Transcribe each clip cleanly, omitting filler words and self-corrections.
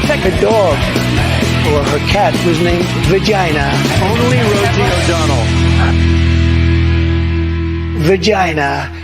Her dog, or her cat, was named Vagina. Only Rosie O'Donnell. Vagina.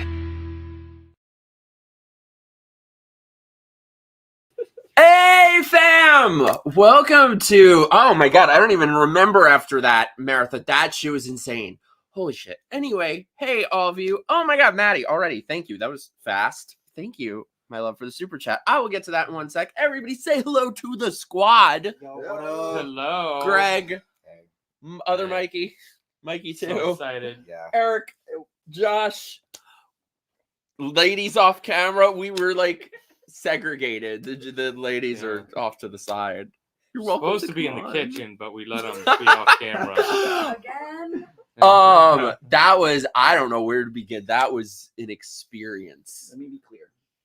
Hey fam! Welcome to, oh my god, I don't even remember after that marathon. That shit was insane. Holy shit. Anyway, hey all of you. Oh my god, Maddie, already. Thank you. That was fast. Thank you, my love, for the super chat. I will get to that in one sec. Everybody say hello to the squad. Hello. Greg. Hey. Other Mikey. Mikey too. So excited. Yeah. Eric. Josh. Ladies off camera. We were like segregated. The ladies are off to the side. You're welcome Supposed to be in come the on. kitchen, but we let them be off camera. Again? That was, I don't know where to begin. That was an experience. Let me be clear.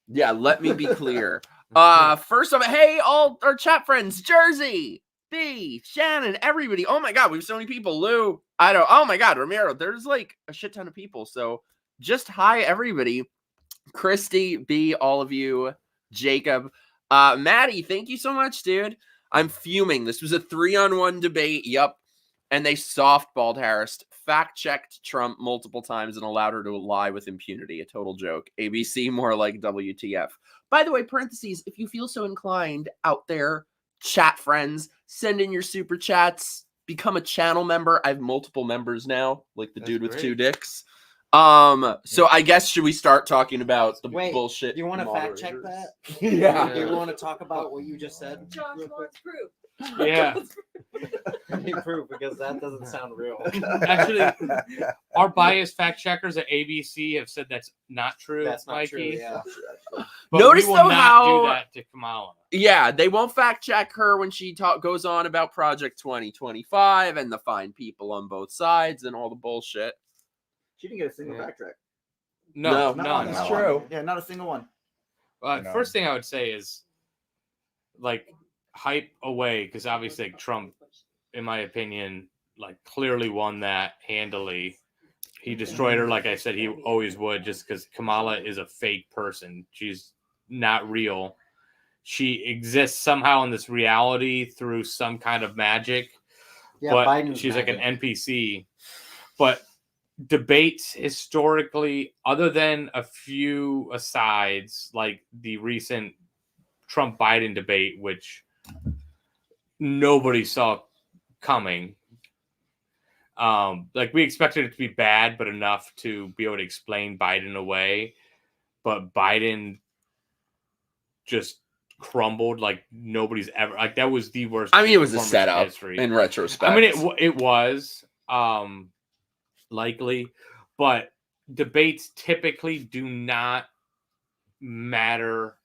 Yeah, let me be clear. First off, hey, all our chat friends, Jersey, B, Shannon, everybody. Oh my god, we have so many people. Lou, oh my god, Ramiro, there's like a shit ton of people. So just hi everybody. Christy, B, all of you, Jacob, Maddie, thank you so much, dude. I'm fuming. This was a 3-on-1 debate. Yup. And they softballed Harris, fact-checked Trump multiple times, and allowed her to lie with impunity. A total joke. ABC, more like WTF. By the way, parentheses, if you feel so inclined out there, chat friends, send in your super chats. Become a channel member. I have multiple members now, like the dude with great. 2 dicks. So I guess, should we start talking about the bullshit? You want to fact check that? Yeah. You want to talk about what you just said? Josh wants proof. Yeah. I need proof because that doesn't sound real. Actually, our biased fact checkers at ABC have said that's not true. That's not Mikey. true. Yeah. But Notice, we will though, not how- do that to Kamala. Yeah, they won't fact check her when she goes on about Project 2025 and the fine people on both sides and all the bullshit. She didn't get a single Yeah. fact check. No, No, none. that's true. Yeah, not a single one. First thing I would say is, like, hype away, because obviously like, Trump, in my opinion, like clearly won that handily. He destroyed her, like I said, he always would, just because Kamala is a fake person. She's not real. She exists somehow in this reality through some kind of magic. Yeah, but Biden's she's like magic. an NPC. But debates historically, other than a few asides, like the recent Trump-Biden debate, which nobody saw coming. Like we expected it to be bad, but enough to be able to explain Biden away. But Biden just crumbled like nobody's ever. Like that was the worst. I mean, it was a performance in setup history. in retrospect. I mean, it was likely, but debates typically do not matter.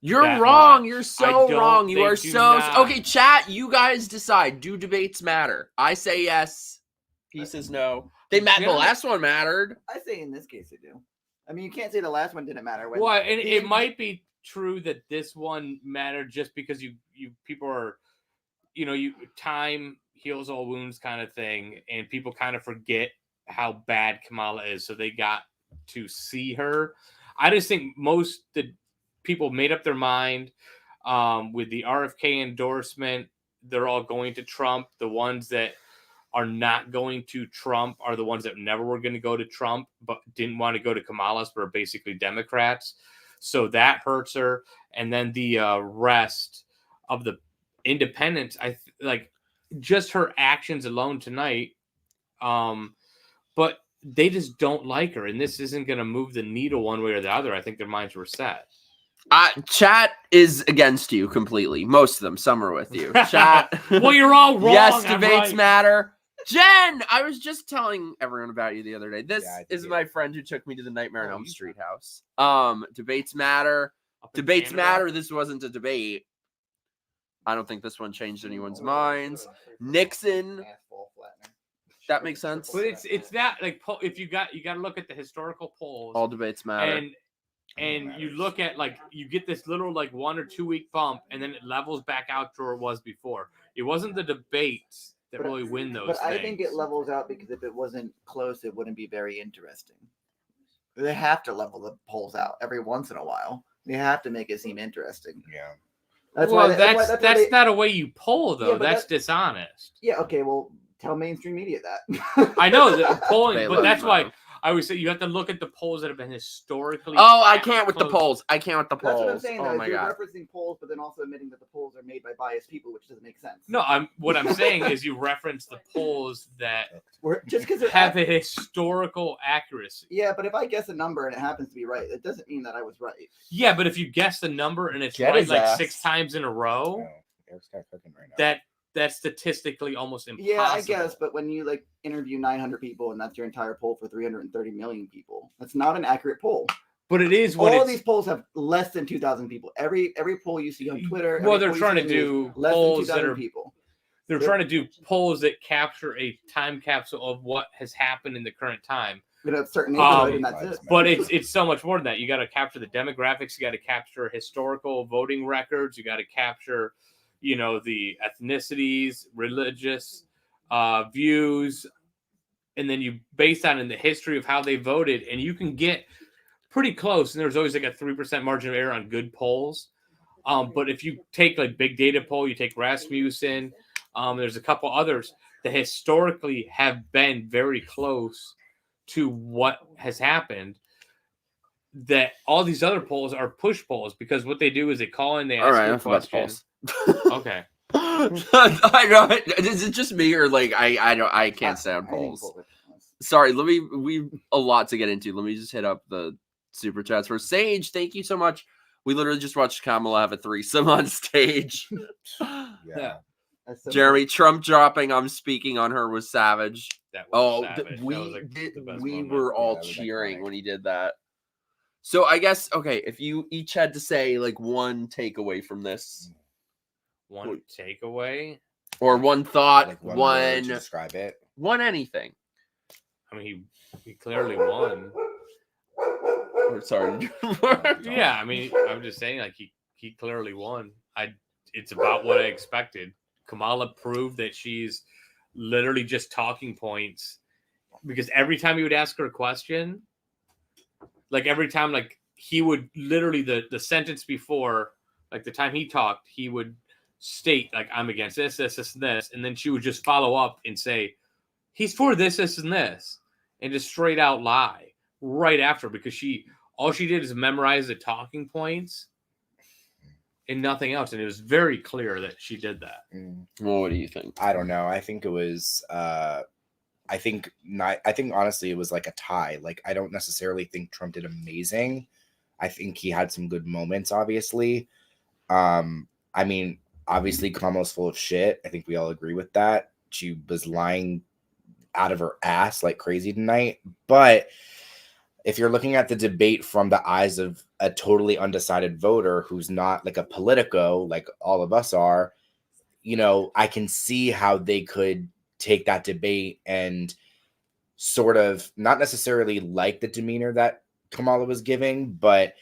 You're that wrong. much. You're I so don't- wrong. You they are do so not. okay. Chat, you guys decide. Do debates matter? I say yes. He says no. The last one mattered. I say in this case they do. I mean, you can't say the last one didn't matter. When Well, and it might be true that this one mattered just because you people are, time heals all wounds kind of thing, and people kind of forget how bad Kamala is, so they got to see her. I just think most the people made up their mind with the RFK endorsement. They're all going to Trump. The ones that are not going to Trump are the ones that never were going to go to Trump, but didn't want to go to Kamala, but are basically Democrats. So that hurts her. And then the rest of the independents, like just her actions alone tonight. But they just don't like her. And this isn't going to move the needle one way or the other. I think their minds were set. Chat is against you completely. Most of them. Some are with you. Chat. Well, you're all wrong. Yes, I'm debates right. matter. Jen, I was just telling everyone about you the other day. This is my friend who took me to the Nightmare on Elm Street house. Debates matter. Debates Canada? matter. This wasn't a debate. I don't think this one changed anyone's minds. Nixon. That makes sense. But it's that like if you got to look at the historical polls. All debates matter. And you look at like you get this little like 1 or 2 week bump, and then it levels back out to where it was before. It wasn't the debates that really win those. But things. I think it levels out because if it wasn't close, it wouldn't be very interesting. They have to level the polls out every once in a while. They have to make it seem interesting. Yeah. That's well, why. that's why they, not a way you poll, though. Yeah, but that's dishonest. Yeah. Okay. Well, tell mainstream media that. I know that polling, They but love that's them. why I always say you have to look at the polls that have been historically. Oh, I can't with the close. polls. I can't with the polls. That's what I'm saying. Oh Though, my you're god. referencing polls, but then also admitting that the polls are made by biased people, which doesn't make sense. No, what I'm saying is you reference the polls that Just because have a historical accuracy. Yeah, but if I guess a number and it happens to be right, it doesn't mean that I was right. Yeah, but if you guess the number and it's Get right his like ass. 6 times in a row, No, Eric's kind of cooking right now. that's statistically almost impossible. Yeah, I guess, but when you like interview 900 people and that's your entire poll for 330 million people, that's not an accurate poll. But it is when All it's, these polls have less than 2,000 people. Every poll you see on Twitter, Well, every they're poll you trying see to on the news, do less polls than that 2,000 are- people. they're trying to do polls that capture a time capsule of what has happened in the current time. In a certain neighborhood, and that's it. But it's so much more than that. You got to capture the demographics. You got to capture historical voting records. You got to capture, the ethnicities, religious views, and then you base that in the history of how they voted, and you can get pretty close. And there's always like a 3% margin of error on good polls. But if you take like big data poll, you take Rasmussen, there's a couple others that historically have been very close to what has happened. That all these other polls are push polls because what they do is they call in, they ask All right, you a enough about the question. polls. Okay. I know. Is it just me or like I can't stand polls? Sorry, we a lot to get into. Let me just hit up the super chats for Sage. Thank you so much. We literally just watched Kamala have a threesome on stage. Yeah. Jeremy, Trump dropping I'm speaking on her was savage. That was Oh, savage. we That was, like, the best we moment. were all that was cheering iconic. when he did that. So I guess okay, if you each had to say like one takeaway from this, One takeaway. or one thought, Like one word to one describe it. anything. I mean, he clearly won. Or, sorry. Yeah, I mean, I'm just saying, like he clearly won. It's about what I expected. Kamala proved that she's literally just talking points because every time you would ask her a question, like every time, like he would literally the sentence before, like the time he talked, he would state like I'm against this, and then she would just follow up and say he's for this, and this, and just straight out lie right after because all she did is memorize the talking points and nothing else, and it was very clear that she did that. Well, what do you think? I don't know. I think it was. I think honestly it was like a tie. Like I don't necessarily think Trump did amazing. I think he had some good moments. Obviously, I mean, obviously Kamala's full of shit. I think we all agree with that. She was lying out of her ass like crazy tonight. But if you're looking at the debate from the eyes of a totally undecided voter who's not like a politico, like all of us are, I can see how they could take that debate and sort of not necessarily like the demeanor that Kamala was giving, but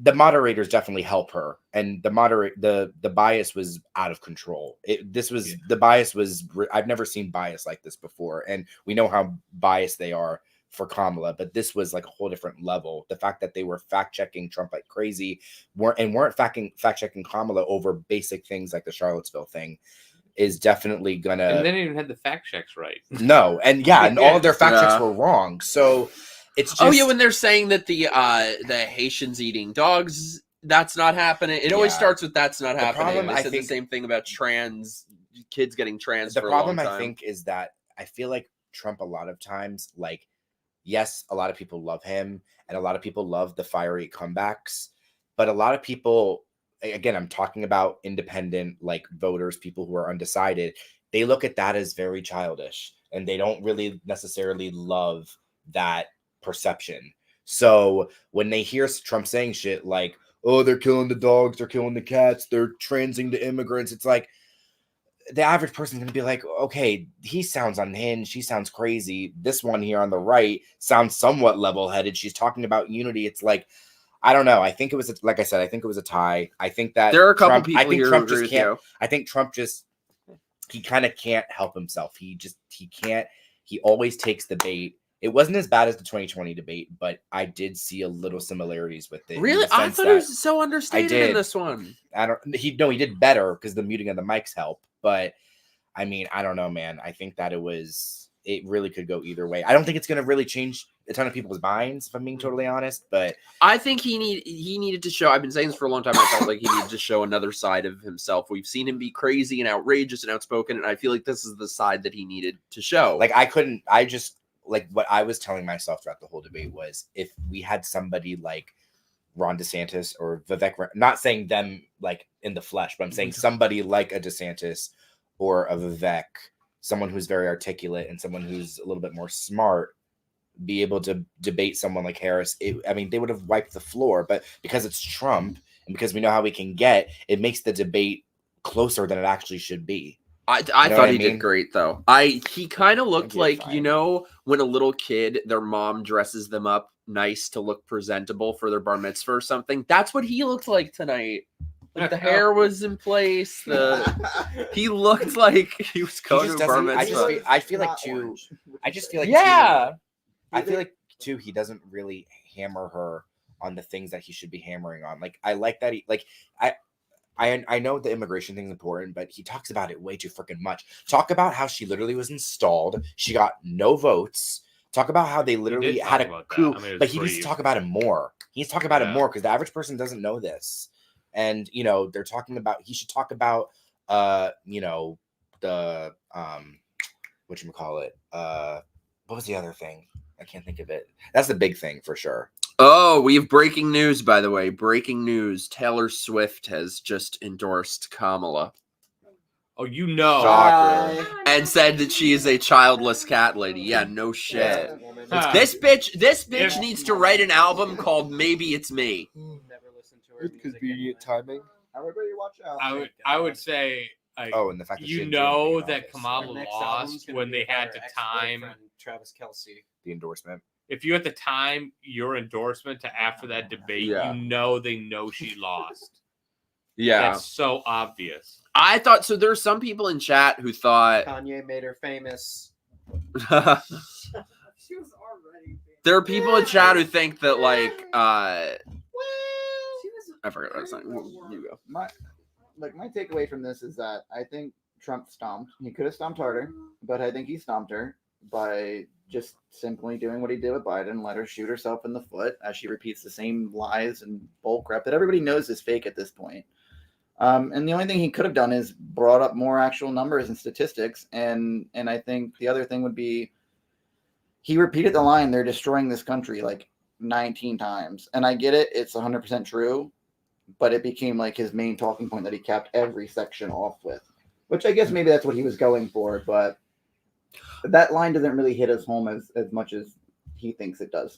the moderators definitely help her. And the bias was out of control. The bias was, I've never seen bias like this before. And we know how biased they are for Kamala, but this was like a whole different level. The fact that they were fact checking Trump like crazy weren't fact checking Kamala over basic things like the Charlottesville thing is definitely gonna. And they didn't even have the fact checks right. No, and and all of their fact checks were wrong. So it's just, Oh yeah, when they're saying that the Haitians eating dogs, that's not happening. It always starts with that's not happening. problem, They I said think- the same thing about trans kids getting trans. the for problem a long I time. think is that I feel like Trump a lot of times, like, yes, a lot of people love him and a lot of people love the fiery comebacks, but a lot of people, again, I'm talking about independent like voters, people who are undecided, they look at that as very childish and they don't really necessarily love that perception. So when they hear Trump saying shit like, oh, they're killing the dogs, they're killing the cats, they're transing the immigrants, it's like, the average person's going to be like, okay, he sounds unhinged. She sounds crazy. This one here on the right sounds somewhat level-headed. She's talking about unity. It's like, I don't know. I think it was, like I said, I think it was a tie. I think that there are a couple Trump, people I think here Trump who agree just with can't. you. I think Trump just, he kind of can't help himself. He can't. He always takes the bait. It wasn't as bad as the 2020 debate, but I did see a little similarities with it. in Really? the I sense thought that it was so understated in did. this one. he did better because the muting of the mics help. But I mean, I don't know, man. I think that it really could go either way. I don't think it's going to really change a ton of people's minds, if I'm being totally honest. But I think he needed to show. I've been saying this for a long time. I felt like he needed to show another side of himself. We've seen him be crazy and outrageous and outspoken, and I feel like this is the side that he needed to show. like, what I was telling myself throughout the whole debate was, if we had somebody like Ron DeSantis or Vivek, not saying them like in the flesh, but I'm saying somebody like a DeSantis or a Vivek, someone who's very articulate and someone who's a little bit more smart, be able to debate someone like Harris. They would have wiped the floor, but because it's Trump and because we know how we can get, it makes the debate closer than it actually should be. I thought he did great though. He kind of looked like, fine. you know, when a little kid, their mom dresses them up nice to look presentable for their bar mitzvah or something. That's what he looked like tonight. Like the hair was in place. He looked like he was going to a bar mitzvah. I feel like too. I just feel like Yeah. I feel like too. He doesn't really hammer her on the things that he should be hammering on. Like, I like that I know the immigration thing is important, but he talks about it way too freaking much. Talk about how she literally was installed. She got no votes. Talk about how they literally had a coup. But he needs to talk about it more. He needs to talk about it more because the average person doesn't know this. And, you know, they're talking about, he should talk about, you know, the, whatchamacallit, what was the other thing? I can't think of it. That's the big thing for sure. Oh, we have breaking news, by the way. Breaking news. Taylor Swift has just endorsed Kamala. Oh, you know. Shocker. And said that she is a childless cat lady. Yeah, no shit. Huh. This bitch needs to write an album called Maybe It's Me. Never listened to her. With convenient timing. Everybody watch out. I would say, like, Oh, and the fact that she you didn't do know anything that about this. Kamala Next album's lost gonna when be they had about the her time. ex-boyfriend, Travis Kelce. The endorsement. If you at the time your endorsement to after that debate, Yeah. you know they know she lost. Yeah. That's so obvious. I thought so. There are some people in chat who thought Kanye made her famous. She was already. there are people in chat who think that like Well, I forgot what I was saying. You go. my takeaway from this is that I think Trump stomped. He could have stomped harder, but I think he stomped her by just simply doing what he did with Biden, let her shoot herself in the foot as she repeats the same lies and bull crap that everybody knows is fake at this point. And the only thing he could have done is brought up more actual numbers and statistics. And I think the other thing would be he repeated the line, they're destroying this country like 19 times. And I get it. It's 100% true. But it became like his main talking point that he capped every section off with, which I guess maybe that's what he was going for. But that line doesn't really hit us home as much as he thinks it does.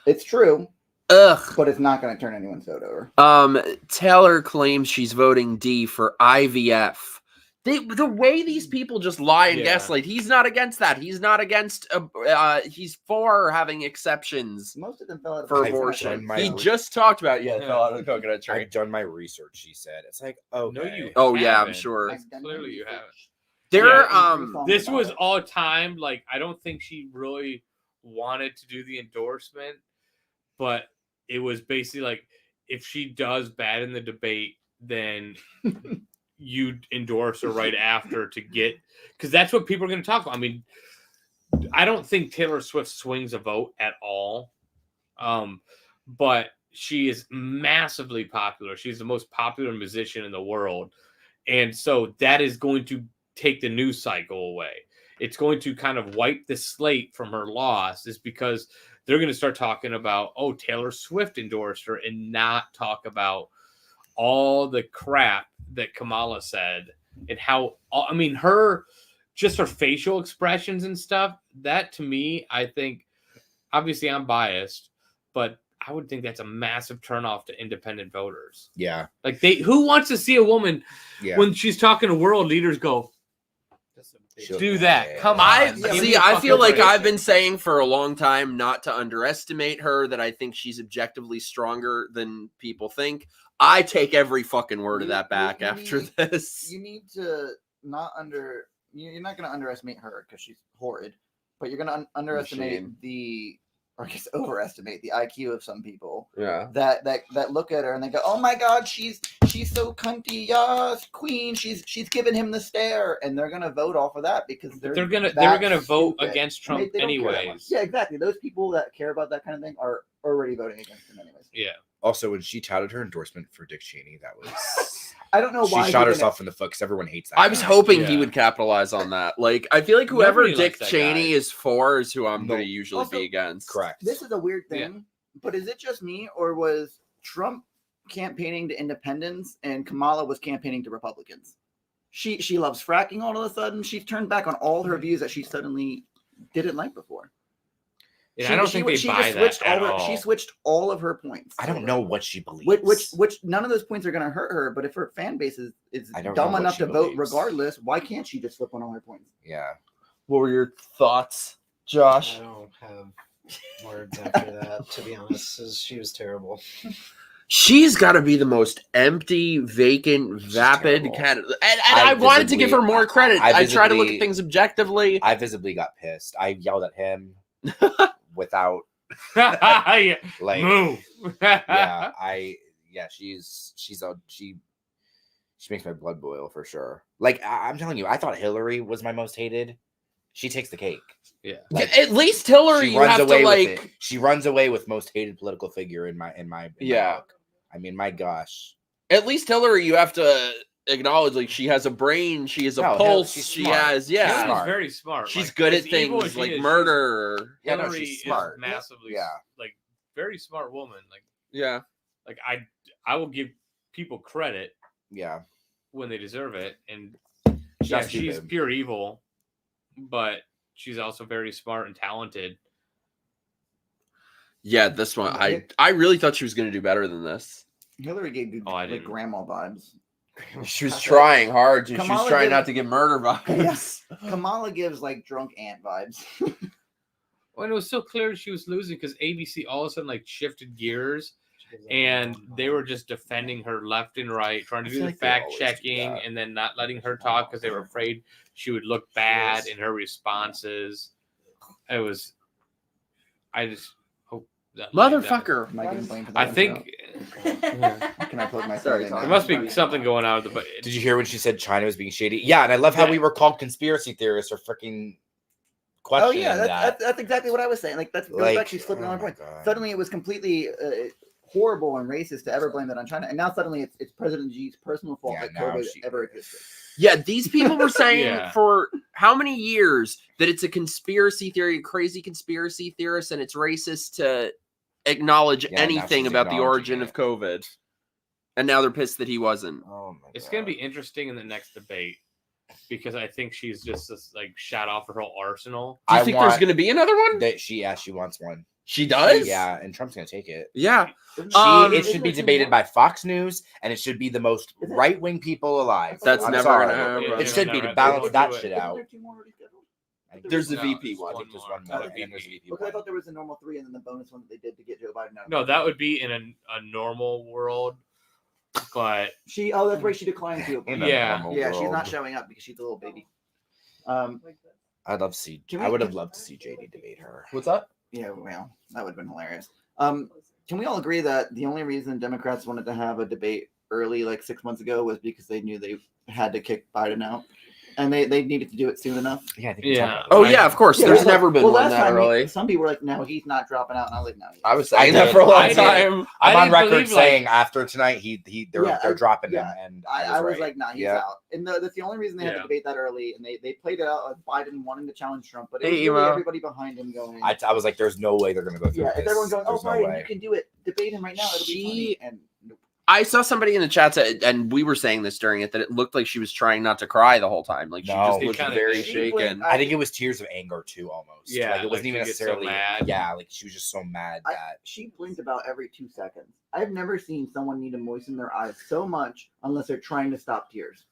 It's true. Ugh. But it's not going to turn anyone's vote over. Taylor claims she's voting D for IVF. The way these people just lie and gaslight. He's not against that. He's not against. He's for having exceptions Most of them fell out of for the abortion. my- He just talked about fell out of the coconut tree. I've done my research, she said. It's like, oh, No, you Oh yeah, I'm haven't. sure. Clearly you haven't. There, This was all time. Like, I don't think she really wanted to do the endorsement, but it was basically like, if she does bad in the debate, then you endorse her right after to get, because that's what people are going to talk about. I mean, I don't think Taylor Swift swings a vote at all, but she is massively popular. She's the most popular musician in the world, and so that is going to take the news cycle away. It's going to kind of wipe the slate from her loss, is because they're going to start talking about, oh, Taylor Swift endorsed her, and not talk about all the crap that Kamala said and how, I mean, her facial expressions and stuff, that to me, I think, obviously I'm biased, but I would think that's a massive turnoff to independent voters. Yeah. Like, who wants to see a woman when she's talking to world leaders go, do that? Come on. I feel like I've been saying for a long time not to underestimate her, that I think she's objectively stronger than people think. I take every fucking word of that back after this. You need to you're not going to underestimate her because she's horrid. but you're gonna underestimate Shame. or I guess overestimate the IQ of some people Yeah. that look at her and they go, "Oh my God, she's so cunty, yes, queen. She's giving him the stare," and they're gonna vote off of that because they were that gonna vote stupid. against And Trump they don't care that much. anyways. Yeah, exactly. Those people that care about that kind of thing are already voting against him anyways. Yeah. Also, when she touted her endorsement for Dick Cheney, that was I don't know why she shot he herself in the foot because everyone hates that. I was guy. hoping he Yeah. would capitalize on that. Like, I feel like whoever Nobody Dick likes that Cheney guy. is for is who I'm No. going to usually Also, be against. Correct. This is a weird Yeah. thing, but is it just me or was Trump campaigning to independents and Kamala was campaigning to Republicans? She loves fracking all of a sudden. She's turned back on all her views that she suddenly didn't like before. And I don't think they buy that at all. She switched all of her points. I don't know what she believes. Which none of those points are going to hurt her. But if her fan base is I don't dumb know what enough she to vote believes. regardless, why can't she just flip on all her points? Yeah. What were your thoughts, I Josh? don't have words after that, to be honest. 'Cause she was terrible. She's got to be the most empty, vacant, vapid terrible. candidate. And I wanted to give her more credit. I try to look at things objectively. I visibly got pissed. I yelled at him without Yeah. like Move. she makes my blood boil for sure. Like I'm telling you, I thought Hillary was my most hated. She takes the cake. Yeah. Like, At least Hillary, she you runs have to away with like. it. She runs away with most hated political figure in my Yeah. book. I mean, my gosh. At least Hillary, you have to acknowledge like she has a brain, she has a No, pulse, she's she smart. has Hillary's smart. very smart. she's Like, good as at evil as things she like is, murder. Yeah, no, Hillary she's is smart. massively, Yeah. like very smart woman. Yeah. Like I will give people credit Yeah. when they deserve it, and She's yeah, not she's stupid. pure evil, but she's also very smart and talented. Yeah, this one I really thought she was gonna do better than this. Hillary gave good Oh, I like didn't. grandma vibes. She was trying hard. She was Kamala trying gives- not to get murder vibes. Yes. Kamala gives like drunk aunt vibes. Well, and it was so clear she was losing because ABC all of a sudden like shifted gears, and they were just defending her left and right, trying to I do feel the like they fact always do checking, that. and then not letting her talk because they were afraid she would look bad in her responses. It was. I just hope that Motherfucker. Am I getting blamed for that? I think Can I plug my Sorry, phone in Tom. there now? must be something going on with the. Did you hear when she said China was being shady? Yeah, and I love how Yeah. we were called conspiracy theorists or freaking Oh questioning yeah, that. that's exactly what I was saying. Like that's Like, actually flipping oh on my point. God. Suddenly it was completely horrible and racist to ever blame that on China, and now suddenly it's President Xi's personal fault Yeah, that now COVID she- ever existed. Yeah, these people were saying Yeah. for how many years that it's a conspiracy theory, crazy conspiracy theorist, and it's racist to acknowledge Yeah, now anything she's about the acknowledging origin it. of COVID. And now they're pissed that he wasn't. Oh my It's going to God. be interesting in the next debate because I think she's just this, like shot off her whole arsenal. Do you I think want there's going to be another one? that she wants one. She does? Yeah, and Trump's gonna take it. Yeah. Isn't It isn't should be there two debated more? by Fox News, and it should be the most Is it? right-wing people alive. That's I'm never sorry. gonna happen. It should be to They balance won't that do it. shit Isn't out. there two more already scheduled? There's the No, VP there's one. I think there's more. one more, Oh, and then there's the VP Okay, I one. thought there was a normal 3 and then the bonus one that they did to get Joe Biden out. No, that would be in a normal world, but That's right. She declined to. In a Yeah. normal Yeah, she's world. not showing up because she's a little baby. I'd love to see. Can I we- would have loved to see JD debate her. What's up? Yeah, well, that would have been hilarious. Can we all agree that the only reason Democrats wanted to have a debate early, like 6 months ago, was because they knew they had to kick Biden out, and they needed to do it soon enough? Yeah, I think. Yeah. Oh, yeah, of course. Yeah, There's well, never been well, one last that time early. some people were like, "No, he's not dropping out," and I was like, "No." he is." I was I saying that did. for a long I did. time. I'm I on didn't record believe, saying after tonight they're Yeah, dropping yeah. him, and I was right. like, "Nah, he's Yeah. out." And that's the only reason they had to Yeah. debate that early, and they played it out like Biden wanting to challenge Trump, but it Hey, was really Emo. everybody behind him going. I was like, there's no way they're gonna go through Yeah, this. if everyone's going, "Oh, There's no Biden, way. you can do it. Debate him right now. It'll be funny." And nope. I saw somebody in the chat, and we were saying this during it, that it looked like she was trying not to cry the whole time. Like she No. just It looked kinda very did. shaken. I think it was tears of anger too, almost. Yeah, like it like wasn't even she gets so necessarily. mad. Yeah, like she was just so mad that. She blinked about every 2 seconds. I've never seen someone need to moisten their eyes so much unless they're trying to stop tears.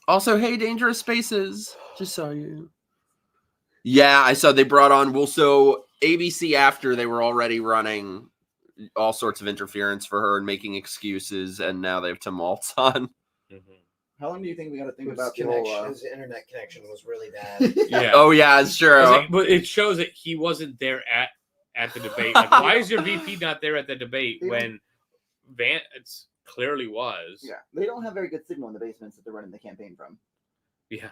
Also, hey, Dangerous Spaces. Just saw you. Yeah, I saw they brought on. So ABC, after they were already running all sorts of interference for her and making excuses, and now they have tumults on. Mhm. How long do you think we got to think His about the connection, whole? his internet connection was really bad. Yeah. Oh yeah, it's true. But it shows that he wasn't there at the debate. Like, why is your VP not there at the debate when Vance clearly was? Yeah, they don't have very good signal in the basements that they're running the campaign from. Yeah.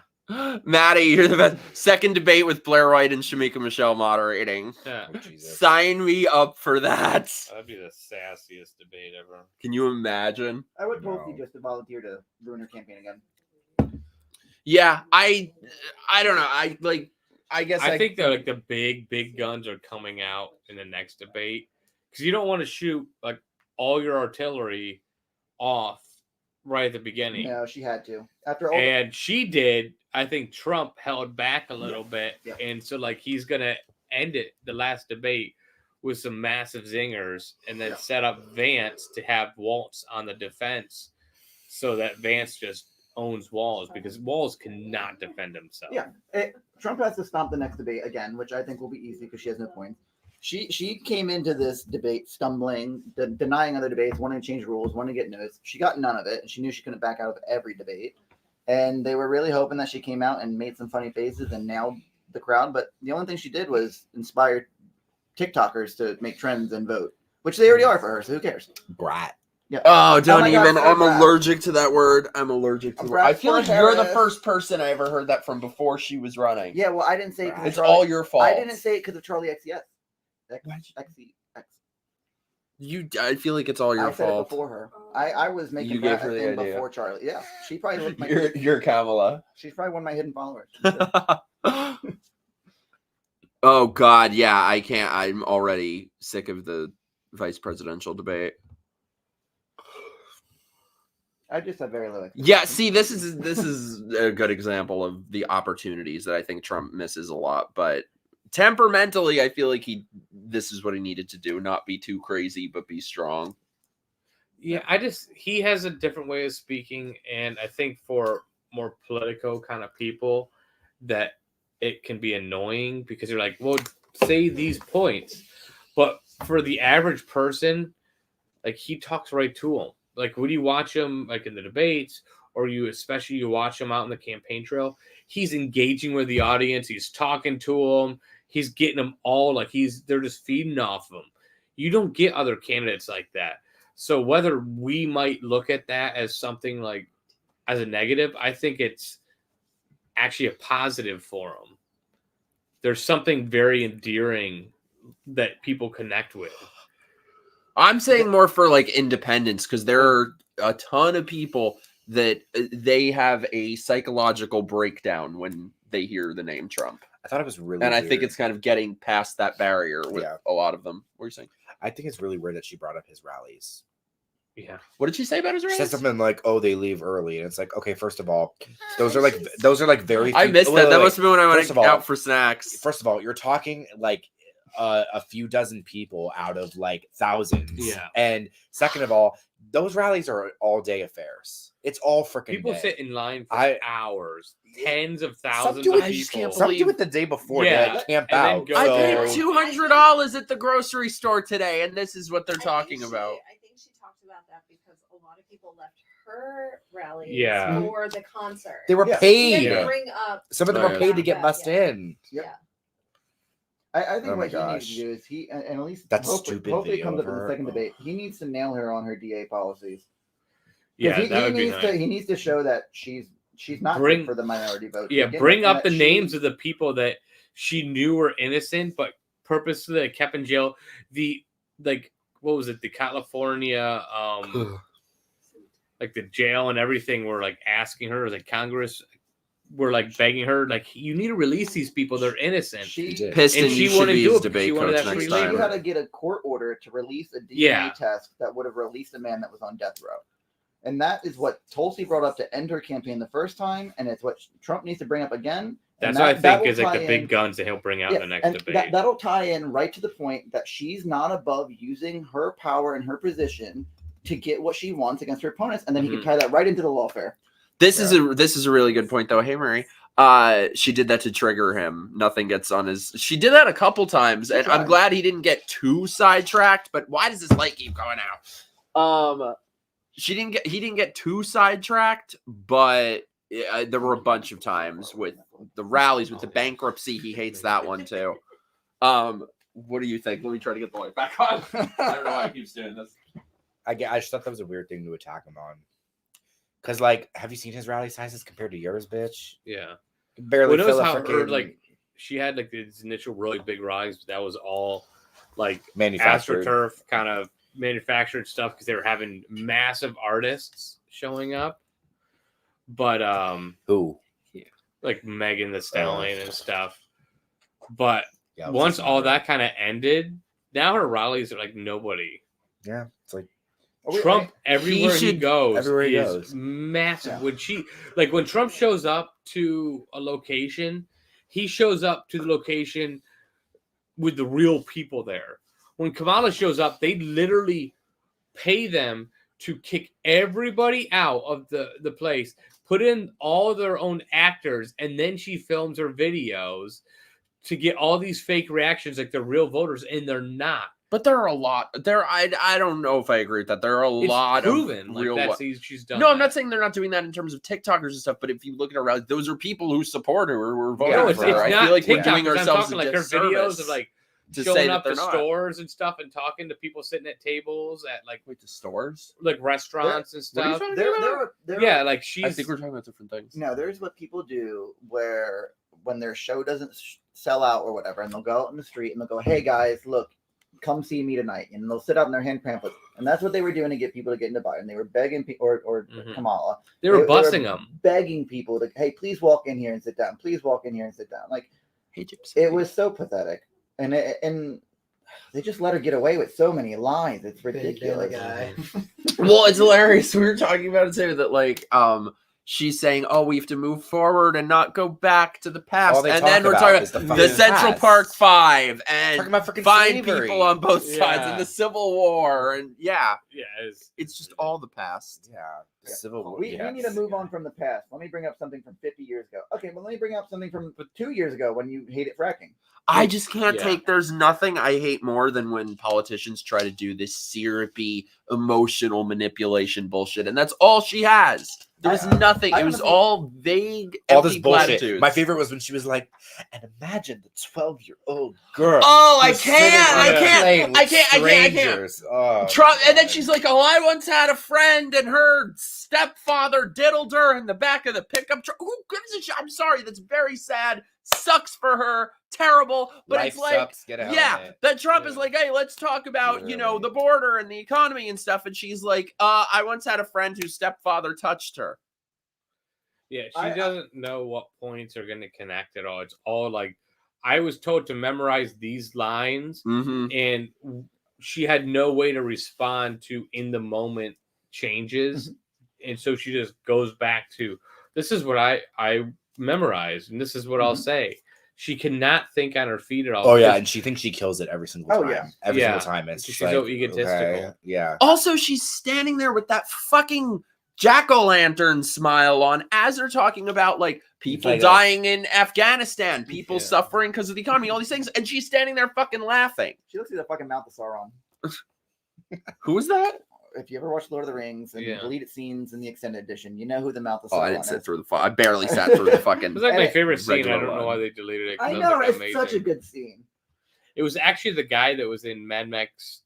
Maddie, you're the best. Second debate with Blair White and Shamika Michelle moderating. Yeah. Oh, Jesus. Sign me up for that. That'd be the sassiest debate ever. Can you imagine? I would No. totally just volunteer to ruin her campaign again. Yeah, I don't know. I guess I think that like the big guns are coming out in the next debate because you don't want to shoot like all your artillery off right at the beginning. No, she had to. After all, And she did. I think Trump held back a little bit, Yeah. and so like he's gonna end it the last debate with some massive zingers, and then set up Vance to have Waltz on the defense, so that Vance just owns Walz because Walz cannot defend himself. Yeah. Trump has to stomp the next debate again, which I think will be easy because she has no points. She came into this debate stumbling, denying other debates, wanting to change rules, wanting to get notes. She got none of it, and she knew she couldn't back out of every debate. And they were really hoping that she came out and made some funny faces and nailed the crowd. But the only thing she did was inspire TikTokers to make trends and vote, which they already are for her. So who cares? Brat. Yeah. Oh, don't my God, even. so I'm bad. allergic to that word. I'm allergic to A it. brat I feel for like you're the Harris. first person I ever heard that from before she was running. Yeah. Well, I didn't say it 'cause of It's Charlie. all your fault. I didn't say it because of Charlie XCS. I feel like it's all your I said fault. it before her. I was making You that gave her a the thing idea. before Charlie. Yeah, she probably looked my. You're Kamala. She's probably one of my hidden followers. Oh God, yeah, I can't. I'm already sick of the vice presidential debate. I just have very low. Yeah, see, this is a good example of the opportunities that I think Trump misses a lot. But temperamentally, I feel like this is what he needed to do: not be too crazy, but be strong. Yeah, he has a different way of speaking, and I think for more political kind of people that it can be annoying because you're like, well, say these points. But for the average person, like he talks right to them. Like when you watch him like in the debates, or you watch him out in the campaign trail, he's engaging with the audience, he's talking to them, he's getting them all like they're just feeding off of him. You don't get other candidates like that. So whether we might look at that as something like as a negative, I think it's actually a positive for him. There's something very endearing that people connect with. I'm saying more for like independence because there are a ton of people that they have a psychological breakdown when they hear the name Trump. I thought it was really And I weird. think it's kind of getting past that barrier with a lot of them. What are you saying? I think it's really weird that she brought up his rallies. Yeah. What did she say about his She race? said something like, "Oh, they leave early," and it's like, okay, first of all, those are like very. I missed that. That must have been when I First went of all- out for snacks. First of all, you're talking like a few dozen people out of like thousands. Yeah. And second of all, those rallies are all day affairs. It's all freaking People day. sit in line for hours, tens of Some thousands do of it. I people. can't Some believe- do it the day before. Yeah, They like, camp and then out. go I there. paid $200 at the grocery store today, and this is what they're talking about. I think she talked about that because a lot of people left her rallies Yeah. for the concert. They were Yeah. She paid. didn't Yeah. bring up. Some of them Oh, are yeah. paid to get Yeah. bussed in. Yep. Yeah. I think Oh my what he needs gosh. to do is and at least That hopefully stupid it video comes of up in the her. second debate. He needs to nail her on her DA policies. 'Cause Yeah, that would be needs nice. he needs to show that she's not Bring- good for the minority vote. Yeah, Again, bring and up that the names of the people that she knew were innocent, but purposely kept in jail. What was it? The California, like the jail and everything were like asking her, like Congress were like begging her, like you need to release these people. They're innocent. She did. Piston, And she you should wouldn't be do his it because debate she wanted coach that next free labor. She had time. to get a court order to release a DNA Yeah. test that would have released a man that was on death row. And that is what Tulsi brought up to end her campaign the first time, and it's what Trump needs to bring up again. That's And what I that think will is like the tie big in- guns that he'll bring out in the next and debate. that'll tie in right to the point that she's not above using her power and her position to get what she wants against her opponents, and then he Mhm. can tie that right into the lawfare. This is a really good point, though. Hey, Mary. She did that to trigger him. Nothing gets on his. She did that a couple times, and I'm tried. glad he didn't get too sidetracked. But why does this light keep going out? he didn't get too sidetracked, but there were a bunch of times with the rallies, with the bankruptcy. He hates that one too. What do you think? Let me try to get the light back on. I don't know why he keeps doing this. I just thought that was a weird thing to attack him on. Because, like, have you seen his rally sizes compared to yours, bitch? Yeah. Barely Well, fill a how freaking like she had like these initial really big rise, but that was all like manufactured. AstroTurf kind of manufactured stuff because they were having massive artists showing up. But Who? like Megan the Stallion and stuff. But Yeah, once all that kind of ended, now her rallies are like nobody. Yeah, it's like Trump everywhere he goes everywhere he is goes. massive. Yeah. When Trump shows up to a location, he shows up to the location with the real people there. When Kamala shows up, they literally pay them to kick everybody out of the place, put in all their own actors, and then she films her videos to get all these fake reactions like they're real voters, and they're not. But there are a lot. I don't know if I agree with that. There are a lot proven, of like real. She's done. No, I'm not saying they're not doing that in terms of TikTokers and stuff. But if you look at her rallies, those are people who support her or were voting No, for it's her. I not feel like we're TikTok, doing I'm ourselves talking a like her videos of like to showing say up that to they're not. stores and stuff and talking to people sitting at tables at like Wait, to stores? like restaurants and What are you stuff. talking about? Yeah, like she's. I think we're talking about different things. No, there's what people do where when their show doesn't sell out or whatever, and they'll go out in the street and they'll go, "Hey guys, look, come see me tonight," and they'll sit out in their hand pamphlets, and that's what they were doing to get people to get into Biden. They were begging people, or Mhm. Kamala, They were busing them. begging people to, "Hey, please walk in here and sit down. Please walk in here and sit down." Like Hey, Gypsy. it was so pathetic, and they just let her get away with so many lines. It's ridiculous. Guy. Well, it's hilarious. We were talking about it too. That like, she's saying, "Oh, we have to move forward and not go back to the past." All they And talk then we're about talking is the about fucking the Central past. Park Five and Talking about freaking find slavery. people on both sides Yeah. and the Civil War, and yeah, Yeah, it's just all the past. Yeah, the Yeah. Civil War. We need to move on from the past. Let me bring up something from 50 years ago. Okay, well, let me bring up something from 2 years ago when you hated fracking. I just can't Yeah. take. There's nothing I hate more than when politicians try to do this syrupy emotional manipulation bullshit, and that's all she has. There was nothing. It was honestly- all vague, All this empty bullshit. platitudes. My favorite was when she was like, "And imagine the 12-year-old girl." Oh, I who's sitting can't! on I a can't! plane with I can't! strangers. Oh, Trump, and then God. she's like, "Oh, I once had a friend, and her stepfather diddled her in the back of the pickup truck." Who gives a shit? I'm sorry, that's very sad. Sucks for her. Terrible. But Life it's like, sucks, get a yeah, helmet. that Trump is Yeah. like, "Hey, let's talk about Literally. the border and the economy and stuff." And she's like, I once had a friend whose stepfather touched her." Yeah, she I- doesn't know what points are going to connect at all. It's all like, I was told to memorize these lines, Mm-hmm. and she had no way to respond to in the moment changes, and so she just goes back to, this is what I memorized, and this is what I'll say. She cannot think on her feet at all. Oh yeah, because and she thinks she kills it every single Oh, time. yeah. Every Yeah. single time. It's She's just like, so egotistical. okay, yeah. Also, she's standing there with that fucking jack-o'-lantern smile on as they're talking about like people like a- dying in Afghanistan, people Yeah. suffering because of the economy, all these things, and she's standing there fucking laughing. She looks like the fucking mouth of Sauron. Who is that? If you ever watched Lord of the Rings and Yeah. deleted scenes in the extended edition, you know who the mouth of Sauron Oh, I didn't sit is. through the. I barely sat through the fucking. It was like my And- favorite scene. I Regular don't know line. why they deleted it. 'cause I that was, know, like, it's amazing. such a good scene. It was actually the guy that was in Mad Max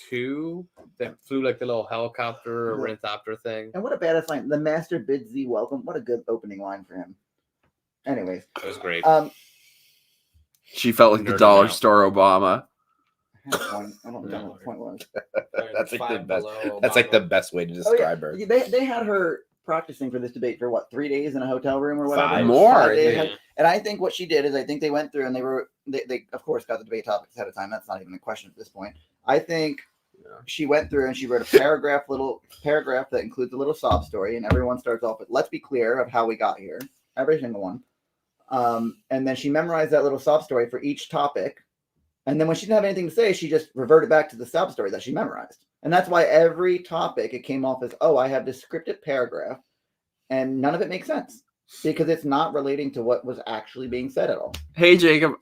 2 that flew like the little helicopter or Yeah. renthopter thing. And what a badass line. The master bids thee welcome. What a good opening line for him. Anyways, It was great. She felt like the Nerding dollar out. store Obama. I had a point. I don't know what the point was. That's like the Five best. Below That's like the Obama. best way to Oh, describe her. yeah. They had her practicing for this debate for what, 3 days in a hotel room or whatever? Five. More, 5 I days. think. And I think what she did is I think they went through and they of course got the debate topics ahead of time. That's not even a question at this point. I think she went through and she wrote a little paragraph that includes a little sob story, and everyone starts off with "Let's be clear of how we got here," every single one. And then she memorized that little sob story for each topic. And then when she didn't have anything to say, she just reverted back to the sob story that she memorized. And that's why every topic it came off as, "Oh, I have this scripted paragraph," and none of it makes sense because it's not relating to what was actually being said at all. Hey, Jacob.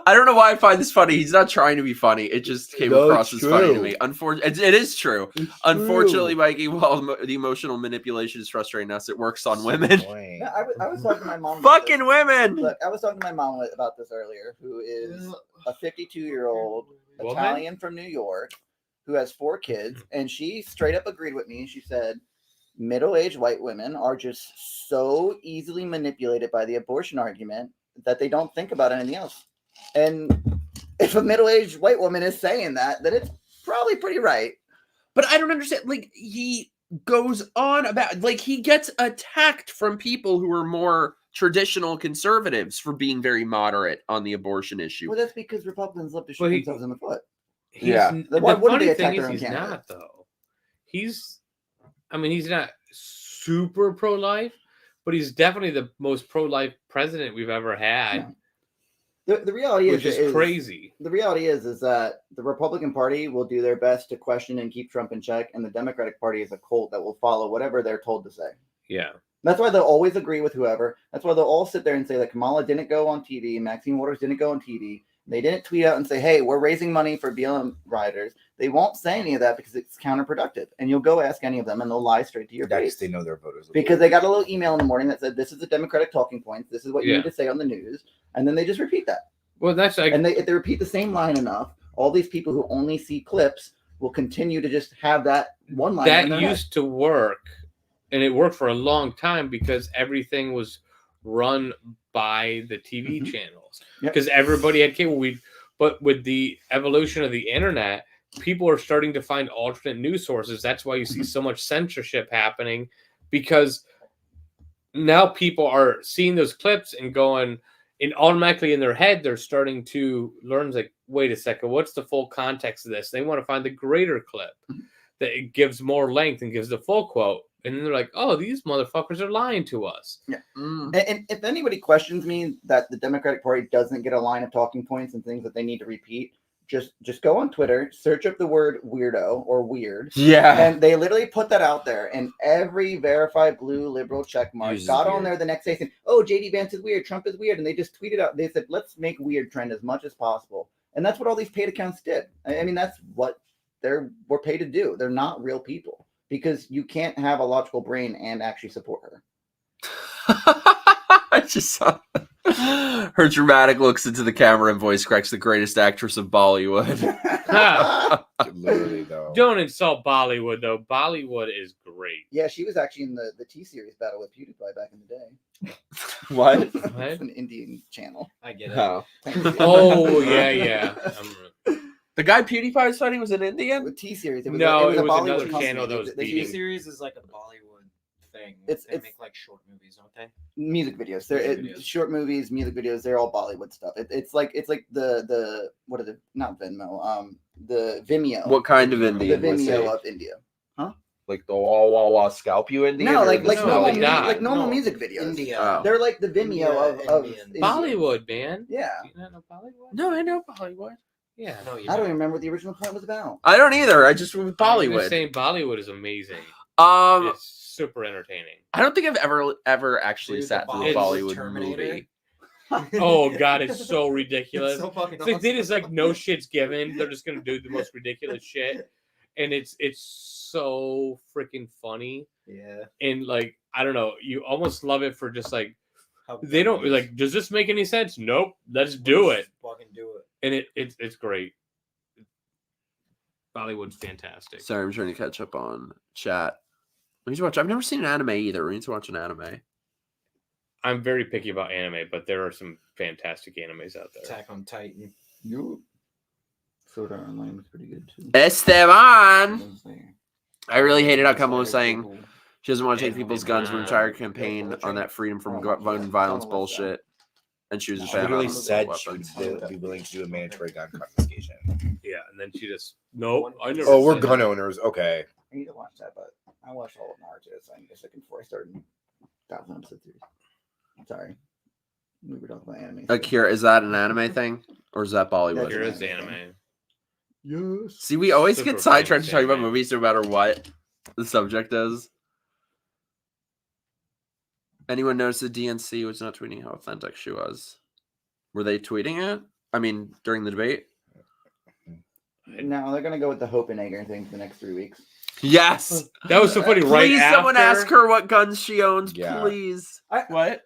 I don't know why I find this funny. He's not trying to be funny. It just came No, across as it's funny to true. me. Unfortunately, it is true. Unfortunately, Mikey, while the emotional manipulation is frustrating us, it works on women. Yeah, I was talking to my mom. about Fucking this. women. Look, I was talking to my mom about this earlier, who is a 52-year-old Woman? Italian from New York who has 4 kids, and she straight up agreed with me. She said, middle-aged white women are just so easily manipulated by the abortion argument that they don't think about anything else. And if a middle-aged white woman is saying that, then it's probably pretty right. But I don't understand. Like, he goes on about, like, he gets attacked from people who are more traditional conservatives for being very moderate on the abortion issue. Well, that's because Republicans love to shoot Well, themselves in the foot. Yeah. Then The why wouldn't funny they thing attack their is own he's candidate? not, though. He's not super pro-life, but he's definitely the most pro-life president we've ever had, The reality which is crazy. The reality is that the Republican Party will do their best to question and keep Trump in check, and the Democratic Party is a cult that will follow whatever they're told to say. Yeah. That's why they'll always agree with whoever. That's why they'll all sit there and say that Kamala didn't go on TV, Maxine Waters didn't go on TV. They didn't tweet out and say, hey, we're raising money for BLM riders. They won't say any of that because it's counterproductive. And you'll go ask any of them and they'll lie straight to your face. They know their voters. Because they got a little email in the morning that said, this is the Democratic talking points. This is what you Yeah. need to say on the news. And then they just repeat that. Well, that's like, And if they repeat the same line enough, all these people who only see clips will continue to just have that one line. that used to work, and it worked for a long time because everything was run by the TV Mhm. channels. Yep. Because everybody had cable. But with the evolution of the internet, people are starting to find alternate news sources. That's why you see so much censorship happening, because now people are seeing those clips and going, and automatically in their head, they're starting to learn, like, wait a second, what's the full context of this? They want to find the greater clip that it gives more length and gives the full quote. And then they're like, oh, these motherfuckers are lying to us. Yeah. And if anybody questions me that the Democratic Party doesn't get a line of talking points and things that they need to repeat, just go on Twitter, search up the word weirdo or weird. Yeah. And they literally put that out there, and every verified blue liberal check mark Uses got on weird. there the next day saying, oh, JD Vance is weird, Trump is weird. And they just tweeted out, they said, let's make weird trend as much as possible. And that's what all these paid accounts did. I mean, that's what we're paid to do. They're not real people, because you can't have a logical brain and actually support her. I just saw her dramatic looks into the camera and voice cracks, the greatest actress of Bollywood. Literally, though. Don't insult Bollywood, though. Bollywood is great. Yeah, she was actually in the T-Series battle with PewDiePie back in the day. What? It's an Indian channel. I get it. Oh. Oh, yeah. The guy PewDiePie was fighting was an Indian? With T-Series. No, a it was Bollywood another company. channel that was They beating. use T-Series is like a Bollywood thing. It's- They it's- make like short movies, don't they? music videos. They're Music videos. short movies, music videos. They're all Bollywood stuff. It's like the what are the not Venmo the Vimeo. What kind of the Indian was he? Vimeo of India. Like the wah scalp you Indian? No, or like the normal like music, that. like normal No, music videos. India. Oh. They're like the Vimeo of Indian. India. Bollywood, man. Yeah. Do you not know Bollywood? No, I know Bollywood. Yeah. No, you I don't don't. even remember what the original point was about. I don't either. I just went with I'm just Bollywood. saying Bollywood is amazing. It's super entertaining. I don't think I've ever actually Dude, sat the through a Bollywood Bollywood Terminator. movie. Oh god, it's so ridiculous. It's so fucking It's like they awesome. just like no shit's given. They're just gonna do the most ridiculous shit, and it's so freaking funny. Yeah. And like I don't know, you almost love it for just like How they don't good it is. like. Does this make any sense? Nope. Let's do it, Fucking do it. and it's great. Bollywood's fantastic. Sorry, I'm trying to catch up on chat. We need to watch. I've never seen an anime either. We need to watch an anime. I'm very picky about anime, but there are some fantastic animes out there. Attack on Titan. Sword Art Online was pretty good too. Esteban! I really hated how Kamala was saying she doesn't want to take people's guns for an entire campaign on that freedom from gun violence bullshit. And she was a She fan literally of said she weapons. would be willing to do a mandatory gun confiscation. Yeah, and then she just nope. I never. Oh, we're said gun that. owners. Okay. I need to watch that, but I watched all of Naruto, so I need a second before I started 1,000 episode series. Sorry. We were talking about anime. Akira, is that an anime thing? Or is that Bollywood? Akira Akira's anime. Yes. See, we always Super get sidetracked famous talking about anime. movies no matter what the subject is. Anyone notice the DNC was not tweeting how authentic she was? Were they tweeting it? I mean, during the debate. No, they're gonna go with the Hope and Egger thing for the next 3 weeks. Yes. That was so funny. Right Please, after, someone ask her what guns she owns. Yeah. Please. what.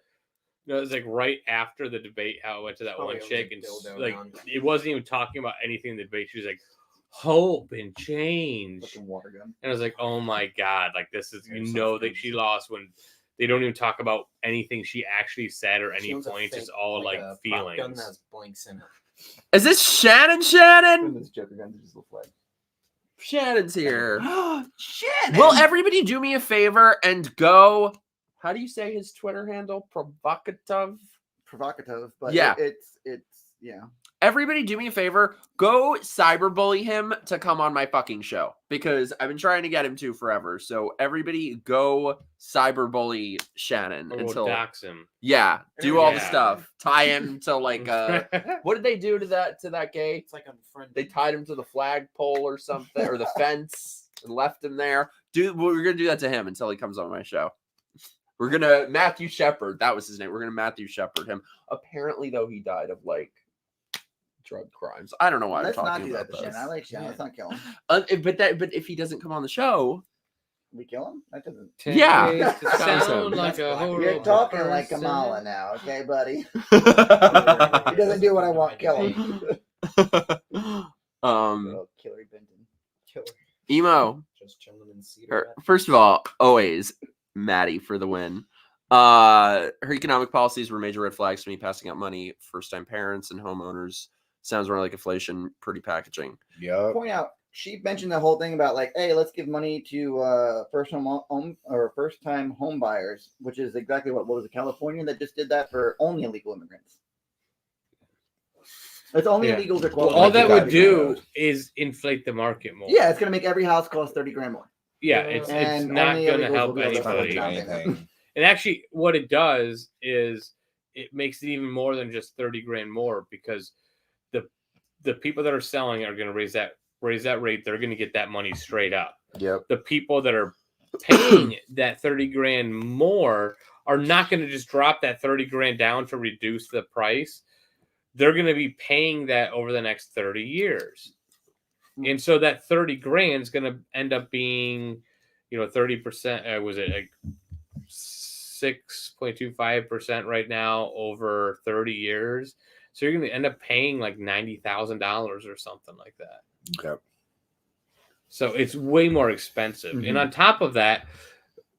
No, it was like right after the debate. How it went to that Probably one owns chick a and dildo like gun. it wasn't even talking about anything in the debate. She was like, "Hope and change," Fucking water gun. and I was like, "Oh my god!" Like this is There's that something. she lost when they don't even talk about anything she actually said or She any owns a points. It's fake, all a like prop gun feelings. that has blanks in it. Is this Shannon? And this Joker gun just look like. Shannon's here. Shit. Will everybody do me a favor and go? How do you say his Twitter handle? Provocative. But Yeah. it's Everybody do me a favor. Go cyberbully him to come on my fucking show because I've been trying to get him to forever. So everybody go cyberbully Shannon Or until we'll dox him. yeah, do all the Yeah. stuff. Tie him to like what did they do to that gay? It's like unfriended. They tied him to the flagpole or something or the fence and left him there. We're gonna do that to him until he comes on my show. We're gonna Matthew Shepard. That was his name. We're gonna Matthew Shepard him. Apparently, though, he died of like drug crimes. I don't know why Let's I'm not talking do that about to Shannon. I this. like Shannon. Yeah. Let's not kill him. But if he doesn't come on the show, We kill him? That doesn't. Yeah. Ways to Sounds sound good. like a horrible You're talking like person. Kamala now, okay, buddy? He He doesn't do what I want. Kill him. Oh, Hillary Benton. emo. Just chilling in Cedar. First of all, always Maddie for the win. Her economic policies were major red flags to me. Passing out money, first-time parents and homeowners sounds more like inflation. Pretty packaging. Yep. Point out, she mentioned the whole thing about like, hey, let's give money to first-time home buyers, which is exactly what was it, California that just did that for only illegal immigrants. It's only Yeah. illegals are Well, qualified. all that to would buy do these. is inflate the market more. Yeah, it's gonna make every house cost $30,000 more. Yeah, it's And not only going to illegals help will be able to afford anybody. it. Anything. And actually, what it does is it makes it even more than just 30 grand more because the people that are selling are going to raise that rate. They're going to get that money straight up. Yep. The people that are paying that 30 grand more are not going to just drop that 30 grand down to reduce the price. They're going to be paying that over the next 30 years. And so that 30 grand is going to end up being, 30%. Was it like 6.25% right now over 30 years? So you're going to end up paying like $90,000 or something like that. Okay. So it's way more expensive. Mhm. And on top of that,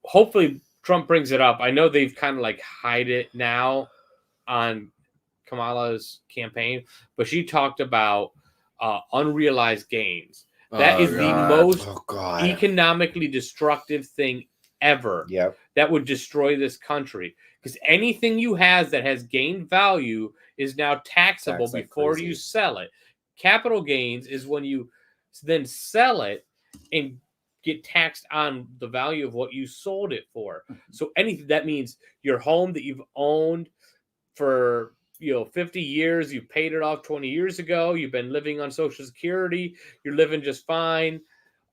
hopefully Trump brings it up. I know they've kind of like hide it now on Kamala's campaign, but she talked about unrealized gains. That is the most economically destructive thing ever. Yep. That would destroy this country. Because anything you have that has gained value is now taxable Taxed like before crazy. you sell it. Capital gains is when you then sell it and get taxed on the value of what you sold it for. So anything that means your home that you've owned for 50 years, you paid it off 20 years ago, you've been living on Social Security, you're living just fine.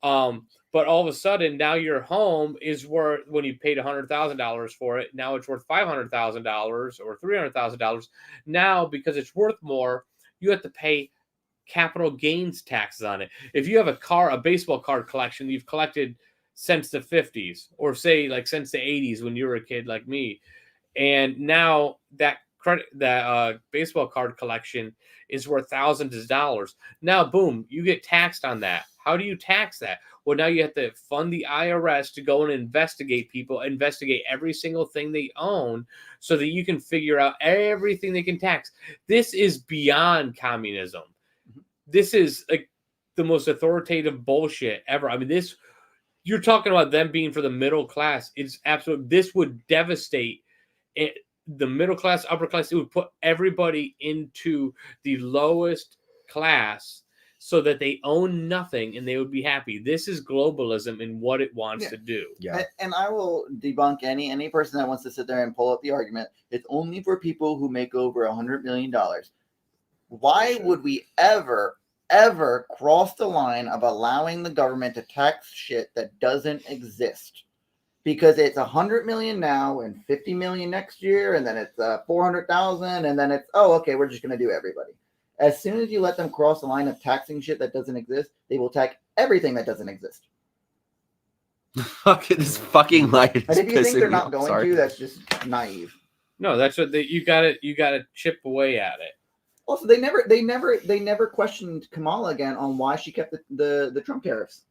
But all of a sudden now your home is worth, when you paid $100,000 for it, now it's worth $500,000 or $300,000. Now, because it's worth more, you have to pay capital gains taxes on it. If you have a baseball card collection you've collected since the 50s, or say like since the 80s when you were a kid like me, and now that baseball card collection is worth thousands of dollars. Now, boom, you get taxed on that. How do you tax that? Well, now you have to fund the IRS to go and investigate every single thing they own so that you can figure out everything they can tax. This is beyond communism. This is like the most authoritative bullshit ever. I mean, you're talking about them being for the middle class. It's absolute. This would devastate it. The middle class, upper class. It would put everybody into the lowest class so that they own nothing and they would be happy. This is globalism and what it wants to do. Yeah. And I will debunk any person that wants to sit there and pull up the argument. It's only for people who make over $100 million. Why would we ever cross the line of allowing the government to tax shit that doesn't exist? Because it's 100 million now and 50 million next year, and then it's 400,000, and then it's, oh, okay, we're just going to do everybody. As soon as you let them cross the line of taxing shit that doesn't exist, they will tax everything that doesn't exist. Fucking this fucking light is And if you think pissing they're me not off. going Sorry. to, that's just naive. No, that's what you gotta chip away at it. Also, they never questioned Kamala again on why she kept the Trump tariffs.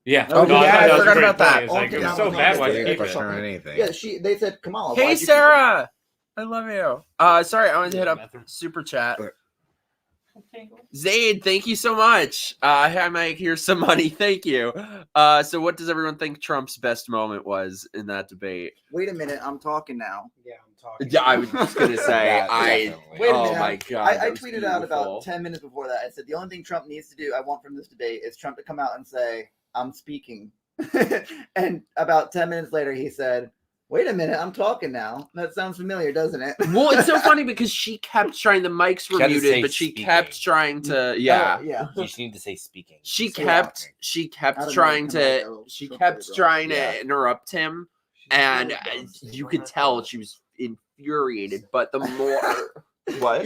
Yeah. Oh, No, yeah, thought I that was forgot a great about that. point. It was like, it was Oh, so no, bad. no, Why no, you no, keep no, it? no, or anything. Yeah, they said Kamala. Hey, why'd you keep Sarah. I love you. Sorry, I wanted to hit up Bathroom. super chat. Sure. Zaid, thank you so much. Hi, Mike. Here's some money. Thank you. So what does everyone think Trump's best moment was in that debate? Wait a minute, I'm talking now. Yeah, I'm talking. Yeah, I was just gonna say, Yeah, definitely. Wait a oh minute, my god, I that was tweeted out about beautiful. 10 minutes before that. I said the only thing Trump needs to do, I want from this debate, is Trump to come out and say, "I'm speaking." And about 10 minutes later, he said, "Wait a minute, I'm talking now." That sounds familiar, doesn't it? Well, it's so funny because she kept trying. The mics were She had to muted, say but she speaking. kept trying to. Oh, Yeah, yeah. You just need to say speaking. she Say kept. talking. She I kept don't know, trying kinda like to. a She Trump kept playground. trying Yeah. to interrupt him, and you could tell she was infuriated. But the more what?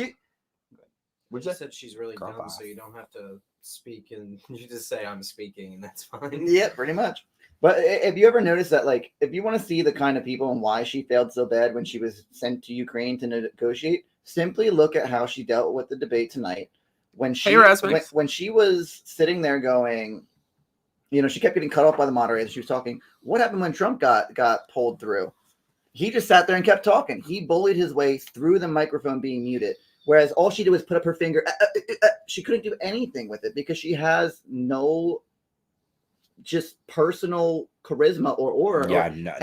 Which I said she's really Crop dumb, off. so you don't have to speak and you just say I'm speaking and that's fine. Yeah, pretty much. But if you ever notice that, like, if you want to see the kind of people and why she failed so bad when she was sent to Ukraine to negotiate, simply look at how she dealt with the debate tonight. When she when she was sitting there going, you know, she kept getting cut off by the moderator. She was talking. What happened when Trump got pulled through? He just sat there and kept talking. He bullied his way through the microphone being muted. Whereas all she did was put up her finger. She couldn't do anything with it because she has no just personal charisma or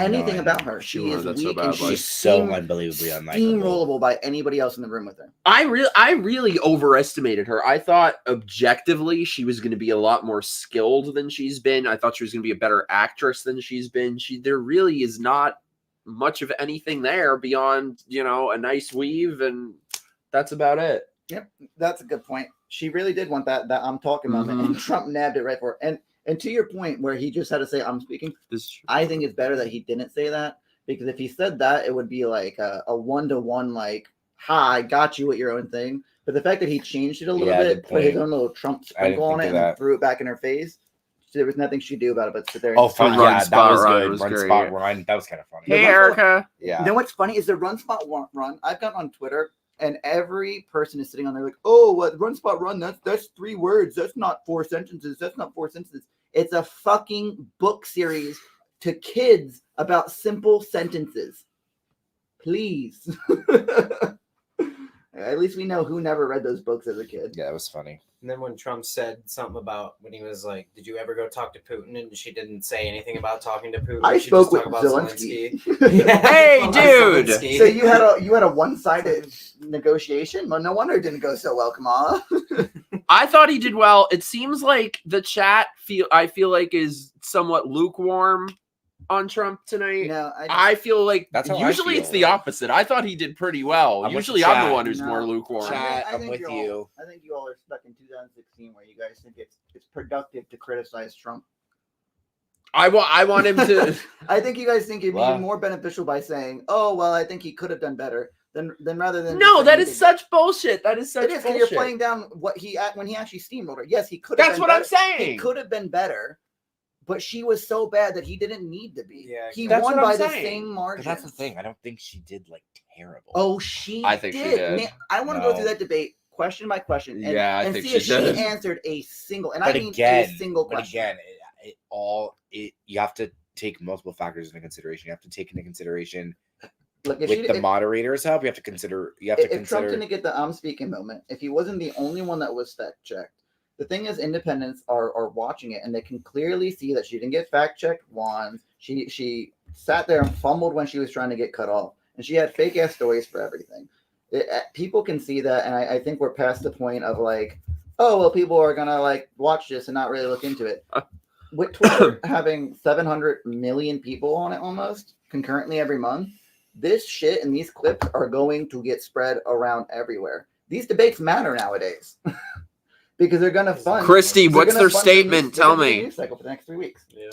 anything about her. She is weak and She's so unbelievably unlikable. steamrollable by anybody else in the room with her. I really overestimated her. I thought objectively she was going to be a lot more skilled than she's been. I thought she was going to be a better actress than she's been. There really is not much of anything there beyond, you know, a nice weave, and that's about it. Yep, that's a good point. She really did want that I'm talking moment, and Trump nabbed it right for her. And to your point, where he just had to say I'm speaking, I think it's better that he didn't say that, because if he said that, it would be like a 1-to-1, like, "Ha, I got you at your own thing." But the fact that he changed it a little bit, put his own little Trump sprinkle on it, and threw it back in her face, there was nothing she could do about it but sit there. Oh, fun! Yeah, that was good. Was run great. spot run. That was kind of funny. Hey, Erica. Yeah. You know what's funny is the run spot run. I've gotten on Twitter, and every person is sitting on there like, "Oh, what run spot run? That's 3 words. That's not 4 sentences. That's not 4 sentences." It's a fucking book series to kids about simple sentences. Please. At least we know who never read those books as a kid. Yeah, that was funny. And then when Trump said something about when he was like, "Did you ever go talk to Putin?" and she didn't say anything about talking to Putin. I She spoke just with talked about Zelensky. Hey, dude. Zelensky. So you had a one-sided negotiation? Well, no wonder it didn't go so well, Kamala. I thought he did well. It seems like the chat I feel like is somewhat lukewarm on Trump tonight. No, I feel like That's how I usually it's feel. the opposite. I thought he did pretty well. I'm with Usually the I'm the chat. one who's No. more lukewarm. Chat. I I'm think with you're you. all, I think you all are stuck in 2016 where you guys think it's productive to criticize Trump. I want him to. I think you guys think it'd be Well- more beneficial by saying, "Oh, well, I think he could have done better," than rather than No, just that saying is he did such bullshit. That is such It is because bullshit. you're playing down what when he actually steamrolled her. Yes, he could have. That's been what I'm better. saying. He could have been better, but she was so bad that he didn't need to be. Yeah, he that's won what I'm by the saying. same But margin. that's the thing. I don't think she did like terrible. Oh, she I think she did. Man, I want to go No. through that debate question by question and, Yeah, I and think see she if did. she answered a single, and But I mean again, a single question. You have to take multiple factors into consideration. You have to take into consideration Look, if with the if moderators' help. You have to consider. Trump didn't get the I'm speaking moment, if he wasn't the only one that was fact checked, the thing is, independents are watching it and they can clearly see that she didn't get fact checked once. She sat there and fumbled when she was trying to get cut off, and she had fake ass stories for everything. People can see that, and I think we're past the point of like, oh well, people are gonna like watch this and not really look into it. With Twitter having 700 million people on it almost concurrently every month, this shit and these clips are going to get spread around everywhere. These debates matter nowadays because they're going to fund. Christy, they're what's gonna their fund statement? they're Tell gonna do the me. news cycle for the next 3 weeks. Yeah.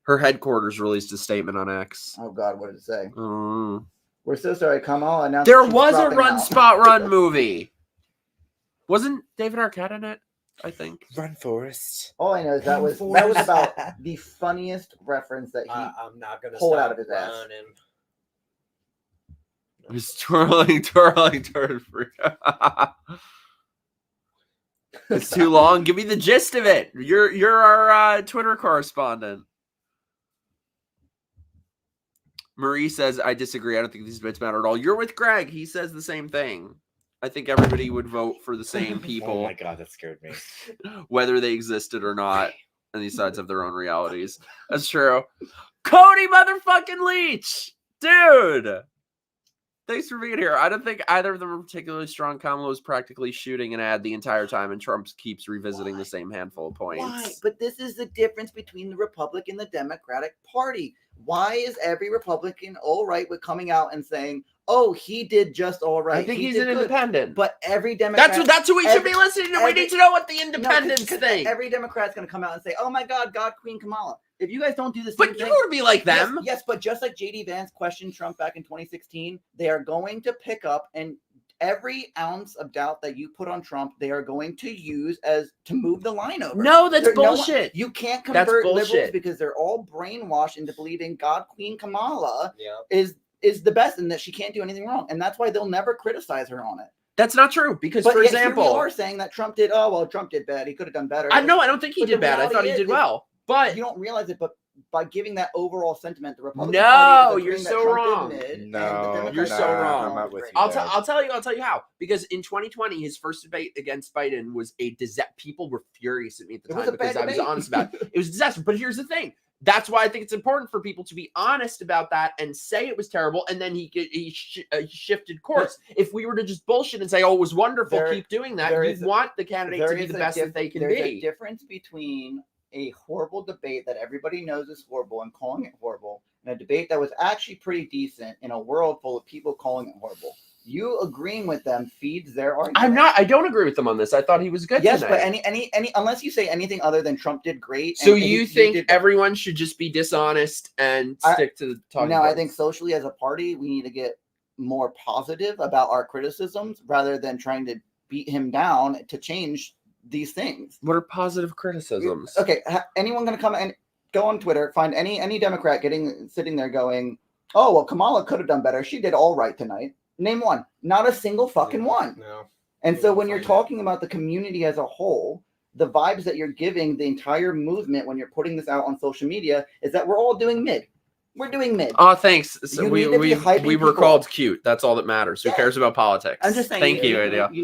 Her headquarters released a statement on X. Oh God, what did it say? Mm. We're so sorry, Kamala announced There that she's was a dropping Run out. Spot Run movie. Wasn't David Arquette in it? I think. Run, Forrest. All I know is that was about the funniest reference that he I'm not gonna pulled stop out of his ass. running. Just twirling. It's too long. Give me the gist of it. You're our Twitter correspondent. Marie says, I disagree. I don't think these bits matter at all. You're with Greg. He says the same thing. I think everybody would vote for the same people. Oh my god, that scared me. Whether they existed or not. And these sides have their own realities. That's true. Cody motherfucking Leach! Dude! Thanks for being here. I don't think either of them are particularly strong. Kamala was practically shooting an ad the entire time, and Trump keeps revisiting the same handful of points. Why? But this is the difference between the Republican and the Democratic Party. Why is every Republican all right with coming out and saying, "Oh, he did just all right"? I think he he's did an good." independent. But every Democrat. That's who we should be listening to. We need to know what the independents because think. every Democrat's going to come out and say, "Oh my God, Queen Kamala." If you guys don't do the same But thing, you would be like them. Yes, but just like JD Vance questioned Trump back in 2016, they are going to pick up, and every ounce of doubt that you put on Trump, they are going to use as to move the line over. No, that's No one- bullshit. you can't That's convert liberals bullshit. because they're all brainwashed into believing Queen Kamala Yeah. is the best and that she can't do anything wrong, and that's why they'll never criticize her on it. That's not true. Because, But for yet here example, we are saying that Trump did. Oh well, Trump did bad. He could have done better. I don't think he But did the bad. I thought reality he did is- well. But you don't realize it, but by giving that overall sentiment, the Republican No, Party is you're agreeing that so Trump wrong. did mid, and No, the Democrats you're so are wrong. I'm not with you. I'll Dad. tell you how. Because in 2020, his first debate against Biden was a disaster. People were furious at me at the It was time a bad because I was debate. honest about it. It was a disaster. But here's the thing. That's why I think it's important for people to be honest about that and say it was terrible, and then he shifted course. If we were to just bullshit and say, "Oh, it was wonderful," keep doing that. there You is a- want the candidate to be the best that they can there's a be. difference between a horrible debate that everybody knows is horrible and calling it horrible, and a debate that was actually pretty decent in a world full of people calling it horrible. You agreeing with them feeds their argument. I don't agree with them on this. I thought he was good. Yes, tonight. but any unless you say anything other than Trump did great. So and you he think did- everyone should just be dishonest and stick to the talking No, I points? think socially as a party, we need to get more positive about our criticisms rather than trying to beat him down to change these things. What are positive criticisms? Okay, anyone going to come and go on Twitter, find any Democrat sitting there going, "Oh, well, Kamala could have done better. She did all right tonight." Name one. Not a single fucking one. No. And so when Find you're it. talking about the community as a whole, the vibes that you're giving the entire movement when you're putting this out on social media is that we're all doing mid. We're doing mid. Oh, thanks. So You we need to be we hyping we were people called up. cute. That's all that matters. Who Yeah. cares about politics? I'm just saying. Thank you, Adele. You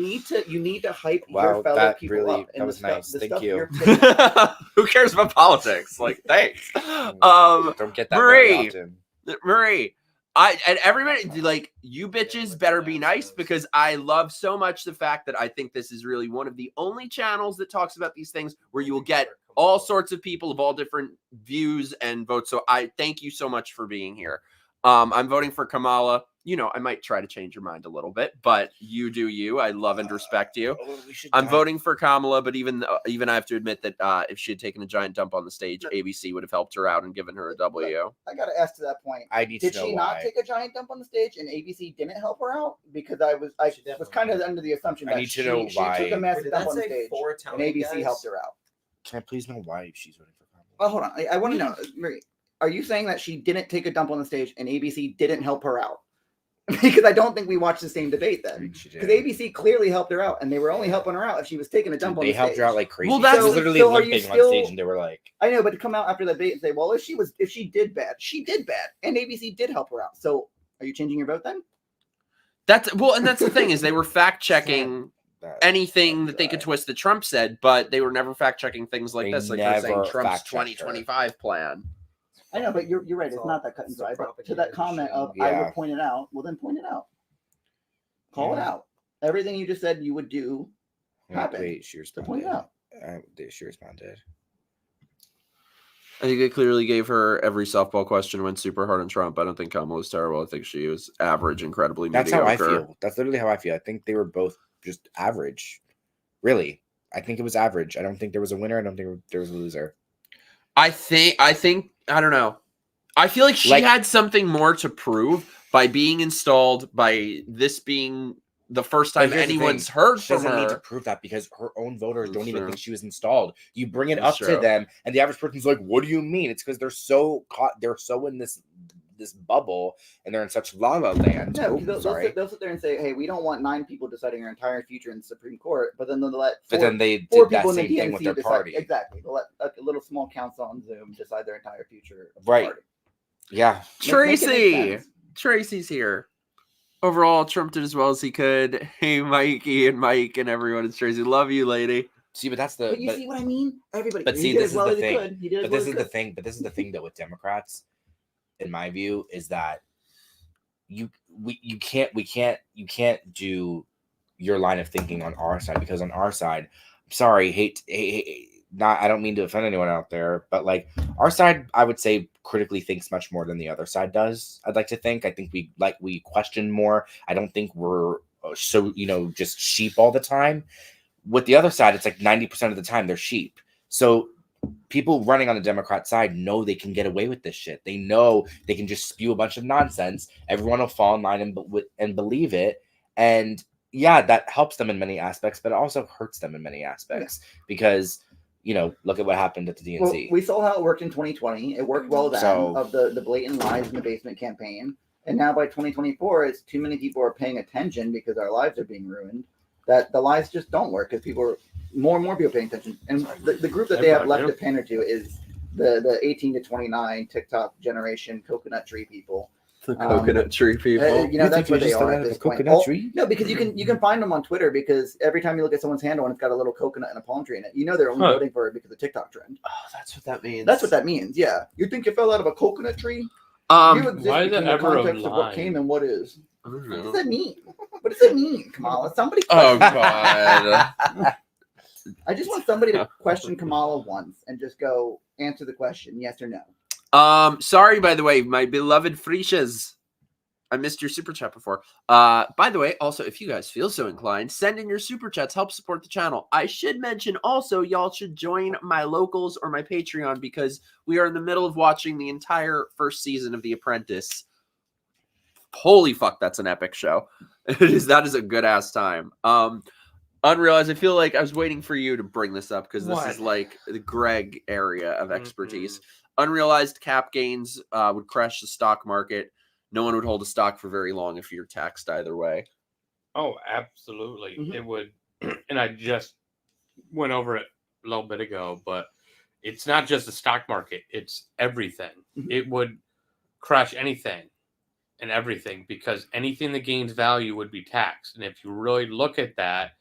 need to hype Wow, your fellow that people really- up. and that was the stuff- nice. the Thank stuff you. you're putting- Who cares about politics? Like, thanks. Don't get that very Marie. often. Marie, and everybody, like, you bitches better be nice, because I love so much the fact that I think this is really one of the only channels that talks about these things where you will get all sorts of people of all different views and votes. So I thank you so much for being here. I'm voting for Kamala. You know, I might try to change your mind a little bit, but you do you. I love and respect you. I'm voting for Kamala, but even I have to admit that if she had taken a giant dump on the stage, ABC would have helped her out and given her a W. I got to ask to that point. I need Did to know she why. not take a giant dump on the stage and ABC didn't help her out? Because I was She definitely was kind of under the assumption I that need to know why. she took a massive Did dump that on the say stage 4 and Italian ABC guys? helped her out. Can I please know why she's voting for Kamala? Well, hold on. I want to know, Marie, are you saying that she didn't take a dump on the stage and ABC didn't help her out? Because I don't think we watched the same debate I then. think she did. Because ABC clearly helped her out, and they were only helping her out if she was taking a dump on They the helped stage. her out like crazy. Well, She that's- was literally so are you limping on still- stage, and they were like, I know, but to come out after the debate and say, well, if she did bad, she did bad, and ABC did help her out. So are you changing your vote then? That's the thing, is they were fact checking that. anything that they could twist that Trump said, but they were never fact checking things like They this. Like they're saying never Trump's fact-checked her. 2025 plan. I know, but you're right. It's It's all- not that cut and it's a dry. But to propaganda that comment of machine. I Yeah. would point it out, well then point it out. Call it Yeah. out. Everything you just said you would do happened. Wait, she to point responded. it out. She responded. I think they clearly gave her every softball question, went super hard on Trump. I don't think Kamala was terrible. I think she was average, incredibly That's mediocre. how I feel. That's literally how I feel. I think they were both just average. Really, I think it was average. I don't think there was a winner. I don't think there was a loser. I think I don't know. I feel like she Like- had something more to prove by being installed, by this being the first But time here's the anyone's thing, heard she from doesn't need to her. prove that because her own voters That's don't even true. think she was installed. You bring it That's up to true. them, and the average person's like, "What do you mean?" It's because they're so caught. They're so in this bubble, and they're in such la la land. No, Oh, because sorry. they'll sit there and say, "Hey, we don't want 9 people deciding our entire future in the Supreme Court," but then they'll let But then they four did that people in the same thing with DNC their decide. party. Exactly. They'll let a little small council on Zoom decide their entire future. Of the Right. party. Yeah. Make it make Tracy, sense. Tracy's here. Overall, Trump did as well as he could. Hey, Mikey and Mike and everyone. It's Tracy. Love you, lady. See, but that's the. But you see what I mean? Everybody. But he see, did this as is well the as he thing. could. He did as But well this as is the could. thing. But this is the thing, though, with Democrats, in my view, is that you can't do your line of thinking on our side, because on our side, I'm sorry, I don't mean to offend anyone out there, but like our side, I would say critically thinks much more than the other side does. I'd like to think. I think we question more. I don't think we're so just sheep all the time. With the other side, it's like 90% of the time they're sheep. So people running on the Democrat side know they can get away with this shit. They know they can just spew a bunch of nonsense. Everyone will fall in line and believe it. And yeah, that helps them in many aspects, but it also hurts them in many aspects because, look at what happened at the DNC. Well, we saw how it worked in 2020. It worked well then, So- of the blatant lies in the basement campaign. And now by 2024, it's too many people are paying attention because our lives are being ruined, that the lies just don't work because more and more people paying attention. And the group that they have left to pander to is the 18 to 29 TikTok generation coconut tree people. The coconut tree people. That's what they are at this point. Coconut tree? No, because you can find them on Twitter, because every time you look at someone's handle and it's got a little coconut and a palm tree in it, they're only voting for it because of the TikTok trend. Oh, that's what that means. That's what that means. Yeah, you think you fell out of a coconut tree? You exist why is between it the ever a context of what line? came and what is. I don't What does know. that mean? What does that mean, Kamala? Somebody. Oh, question- God. I just want somebody to question Kamala once and just go answer the question, yes or no. Sorry, by the way, my beloved Frishas. I missed your super chat before. By the way, also, if you guys feel so inclined, send in your super chats. Help support the channel. I should mention also, y'all should join my locals or my Patreon, because we are in the middle of watching the entire first season of The Apprentice. Holy fuck, that's an epic show. That is a good ass time. Unrealized, I feel like I was waiting for you to bring this up, because this is like the Greg area of expertise. Unrealized cap gains would crash the stock market. No one would hold a stock for very long if you're taxed either way. Oh, absolutely. Mhm. It would. And I just went over it a little bit ago, but it's not just the stock market, it's everything. Mhm. It would crash anything and everything, because anything that gains value would be taxed. And if you really look at that,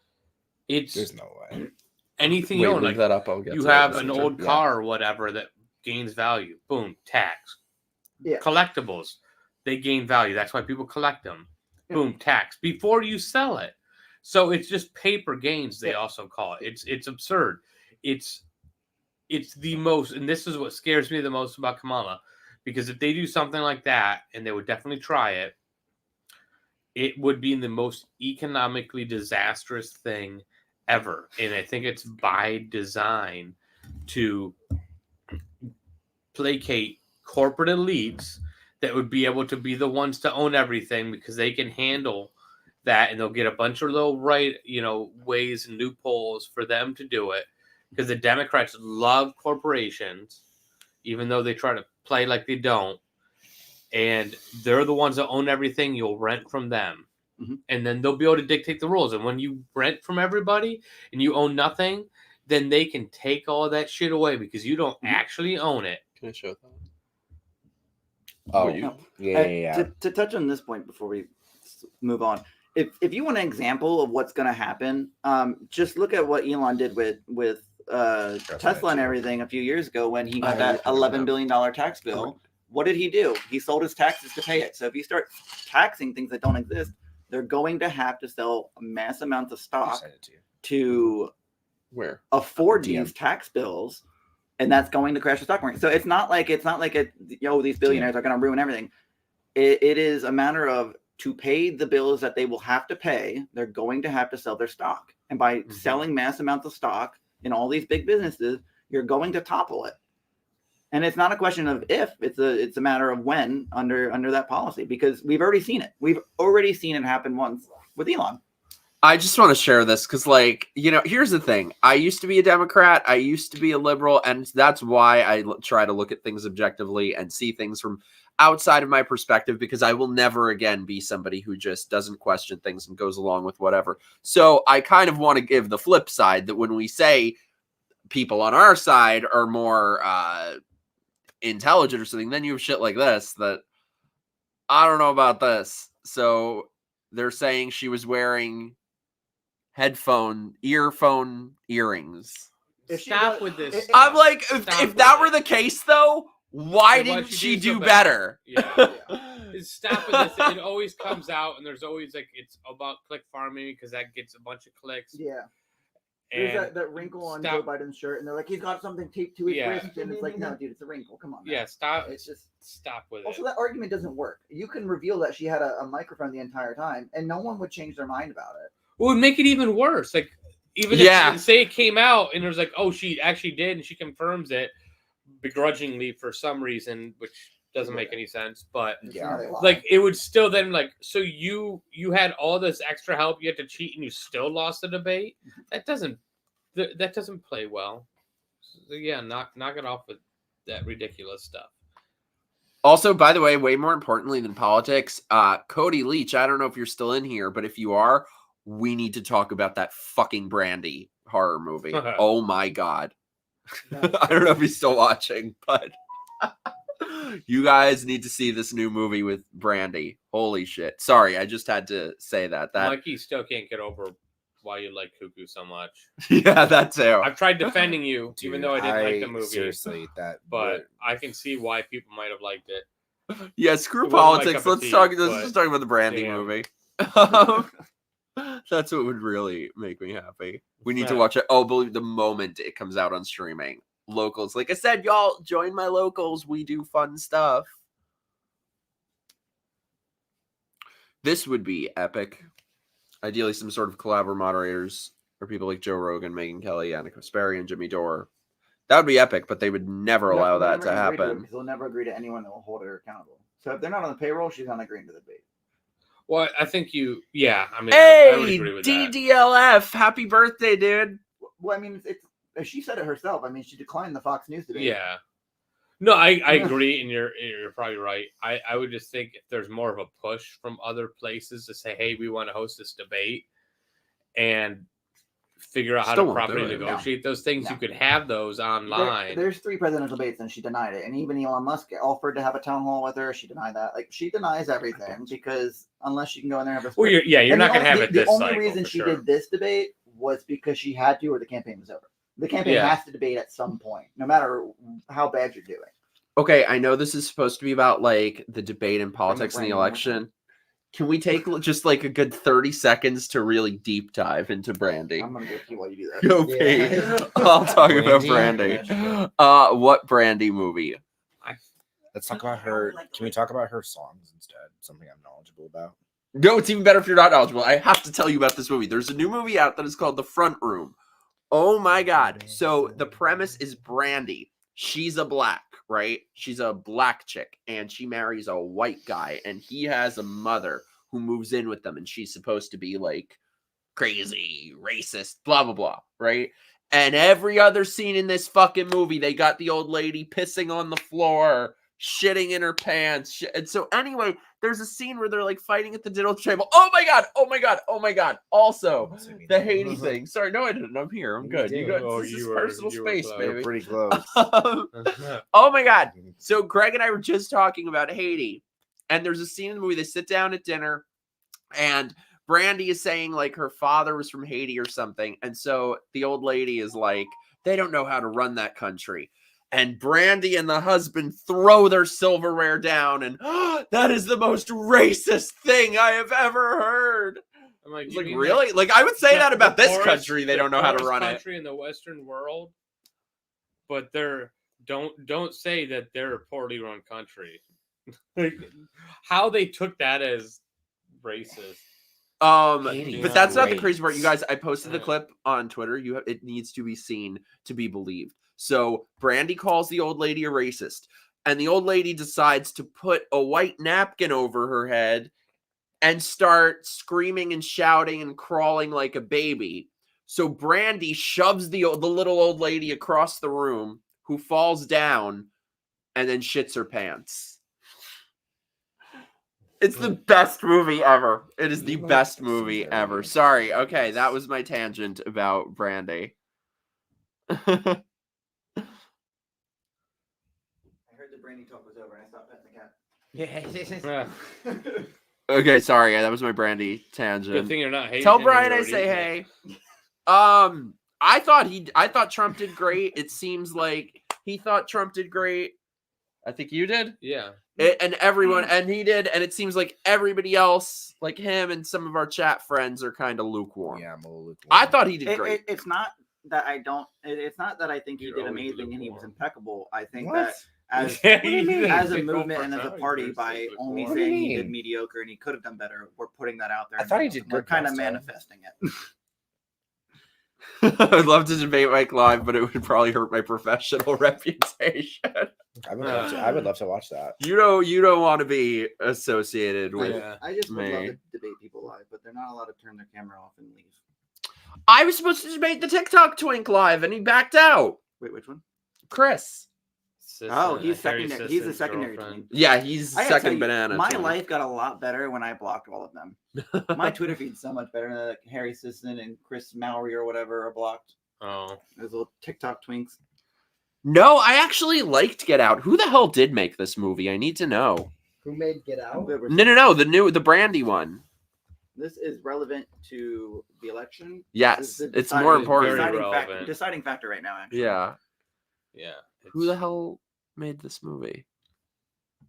it's There's no way. anything Wait, you own. leave Like, that up. I'll get you to it have in a an second. old Yeah. car or whatever that gains value. Boom, tax. Yeah. Collectibles, they gain value. That's why people collect them. Yeah. Boom, tax before you sell it. So it's just paper gains, they Yeah. also call it. It's absurd. It's the most, and this is what scares me the most about Kamala, because if they do something like that, and they would definitely try it, it would be the most economically disastrous thing ever. And I think it's by design to placate corporate elites that would be able to be the ones to own everything, because they can handle that, and they'll get a bunch of little ways and loopholes for them to do it, because the Democrats love corporations, even though they try to play like they don't, and they're the ones that own everything. You'll rent from them. Mhm. And then they'll be able to dictate the rules. And when you rent from everybody and you own nothing, then they can take all that shit away, because you don't actually own it. Can I show that? Oh, you- yeah. To touch on this point before we move on, if you want an example of what's going to happen, just look at what Elon did with Tesla and everything a few years ago when he got that $11 billion tax bill. What did he do? He sold his taxes to pay it. So if you start taxing things that don't exist, they're going to have to sell mass amounts of I'll stock send it to you. to Where? afford DM. these tax bills, and that's going to crash the stock market. So it's not like these billionaires are going to ruin everything. It is a matter of, to pay the bills that they will have to pay, they're going to have to sell their stock, and by selling mass amounts of stock in all these big businesses, you're going to topple it. And it's not a question of if, it's a matter of when under that policy, because we've already seen it. We've already seen it happen once with Elon. I just want to share this because, like, here's the thing. I used to be a Democrat. I used to be a liberal. And that's why I try to look at things objectively and see things from outside of my perspective, because I will never again be somebody who just doesn't question things and goes along with whatever. So I kind of want to give the flip side that when we say people on our side are more intelligent or something, then you have shit like this that I don't know about this. So they're saying she was wearing earphone earrings. Stop with this. I'm like, Stop if that with were it. the case, though, why Then didn't she do so better? Yeah. Stop with this. It always comes out, and there's always like it's about click farming because that gets a bunch of clicks. Yeah. And There's that wrinkle on Joe Biden's shirt, and they're like, he's got something taped to his wrist, and it's like, no, dude, it's a wrinkle. Come on. Man. Yeah, stop. It's just stop with also it. that argument doesn't work. You can reveal that she had a microphone the entire time, and no one would change their mind about it. It would make it even worse. Like, even if say it came out and it was like, oh, she actually did, and she confirms it begrudgingly for some reason, which doesn't make any sense. But like, it would still then like, so you had all this extra help, you had to cheat, and you still lost the debate. That doesn't play well. So yeah, knock it off with that ridiculous stuff. Also, by the way, way more importantly than politics, Cody Leach, I don't know if you're still in here, but if you are, we need to talk about that fucking Brandy horror movie. Oh my God. I don't know if he's still watching, but you guys need to see this new movie with Brandy. Holy shit. Sorry, I just had to say that. Mikey still can't get over why you like Cuckoo so much. Yeah, that too. I've tried defending you, Dude, even though I didn't like the movie. Seriously, but I can see why people might have liked it. Yeah, screw politics. Let's just talk about the Brandy movie. That's what would really make me happy. We need to watch it. Oh, believe the moment it comes out on streaming. Locals, like I said, y'all join my locals. We do fun stuff. This would be epic. Ideally, some sort of collab moderators or people like Joe Rogan, Megyn Kelly, Anna Kasperi, and Jimmy Dore. That would be epic, but they would never allow that to happen. Because they'll never agree to anyone that will hold her accountable. So if they're not on the payroll, she's not agreeing to the debate. Well, I think I mean, hey, I would agree with DDLF, happy birthday, dude. Well, I mean, it's she said it herself. I mean, she declined the Fox News debate. Yeah. No, I agree, and you're probably right. I would just think if there's more of a push from other places to say, hey, we want to host this debate and figure out how to properly negotiate those things, you could have those online. There's 3 presidential debates, and she denied it. And even Elon Musk offered to have a town hall with her. She denied that. Like, she denies everything because unless she can go in there and have a well, you're not going to have it this cycle. The only reason she did this debate was because she had to, or the campaign was over. The campaign has to debate at some point, no matter how bad you're doing. Okay, I know this is supposed to be about like the debate and politics and the election. Can we take just like a good 30 seconds to really deep dive into Brandy? I'm gonna go pee while you do that. Go pee. I'll talk about Brandy. What Brandy movie? Let's talk about her. Can we talk about her songs instead? Something I'm knowledgeable about. No, it's even better if you're not knowledgeable. I have to tell you about this movie. There's a new movie out that is called The Front Room. Oh my God. So the premise is Brandy. She's a black, right? She's a black chick and she marries a white guy and he has a mother who moves in with them and she's supposed to be like crazy, racist, blah, blah, blah, right? And every other scene in this fucking movie, they got the old lady pissing on the floor, shitting in her pants. And so anyway, there's a scene where they're like fighting at the dinner table. Oh my God. Oh my God. Oh my God. Also, the Haiti thing. Sorry, no, I didn't. I'm here. I'm good. You got this is personal space, baby. You're pretty close. Oh my God. So Greg and I were just talking about Haiti. And there's a scene in the movie. They sit down at dinner and Brandy is saying like her father was from Haiti or something. And so the old lady is like, they don't know how to run that country. And Brandy and the husband throw their silverware down, and that is the most racist thing I have ever heard. I'm like, really? Like, I would say that about this country. They don't know how to run it. Country in the Western world, but don't say that they're a poorly run country. Like, how they took that as racist. But that's not the crazy part, you guys. I posted the clip on Twitter. It needs to be seen to be believed. So Brandy calls the old lady a racist, and the old lady decides to put a white napkin over her head and start screaming and shouting and crawling like a baby. So Brandy shoves the little old lady across the room, who falls down and then shits her pants. It's the best movie ever. It is the best movie ever. Sorry. Okay, that was my tangent about Brandy. I heard the Brandy talk was over and I stopped petting the cat. Yeah. Okay, sorry. That was my Brandy tangent. Good thing you're not hating. Tell Brian I say hey. I thought Trump did great. It seems like he thought Trump did great. I think you did. Yeah. And everyone, and he did, and it seems like everybody else, like him and some of our chat friends, are kind of lukewarm. Yeah, I'm a little lukewarm. I thought he did great. It's not that I don't. It's not that I think he You're did always amazing and he was lukewarm. impeccable. I think What? that as Yeah, as a you movement go and as a for party, time, by you're only What do you saying he did mean? mediocre and he could have done better, we're putting that out there. I thought he did We're good kind of last time. manifesting it. I'd love to debate Mike live, but it would probably hurt my professional reputation. I would love to watch that. You don't want to be associated with. Yeah. I just would love Me. to debate people live, but they're not allowed to turn their camera off and leave. I was supposed to debate the TikTok twink live, and he backed out. Wait, which one? Chris. Oh, he's Harry secondary. He's the Sisson's secondary girlfriend. twin. Yeah, he's I gotta tell second you, banana. My twin. life got a lot better when I blocked all of them. My Twitter feed's so much better than like Harry Sisson and Chris Mowry or whatever are blocked. Oh. Those little TikTok twinks. No, I actually liked Get Out. Who the hell did make this movie? I need to know. Who made Get Out? No, the Brandy one. This is relevant to the election. Yes, This is the it's more deciding- important. Very Deciding, relevant. deciding factor right now, actually. Yeah. Yeah. Who the hell made this movie?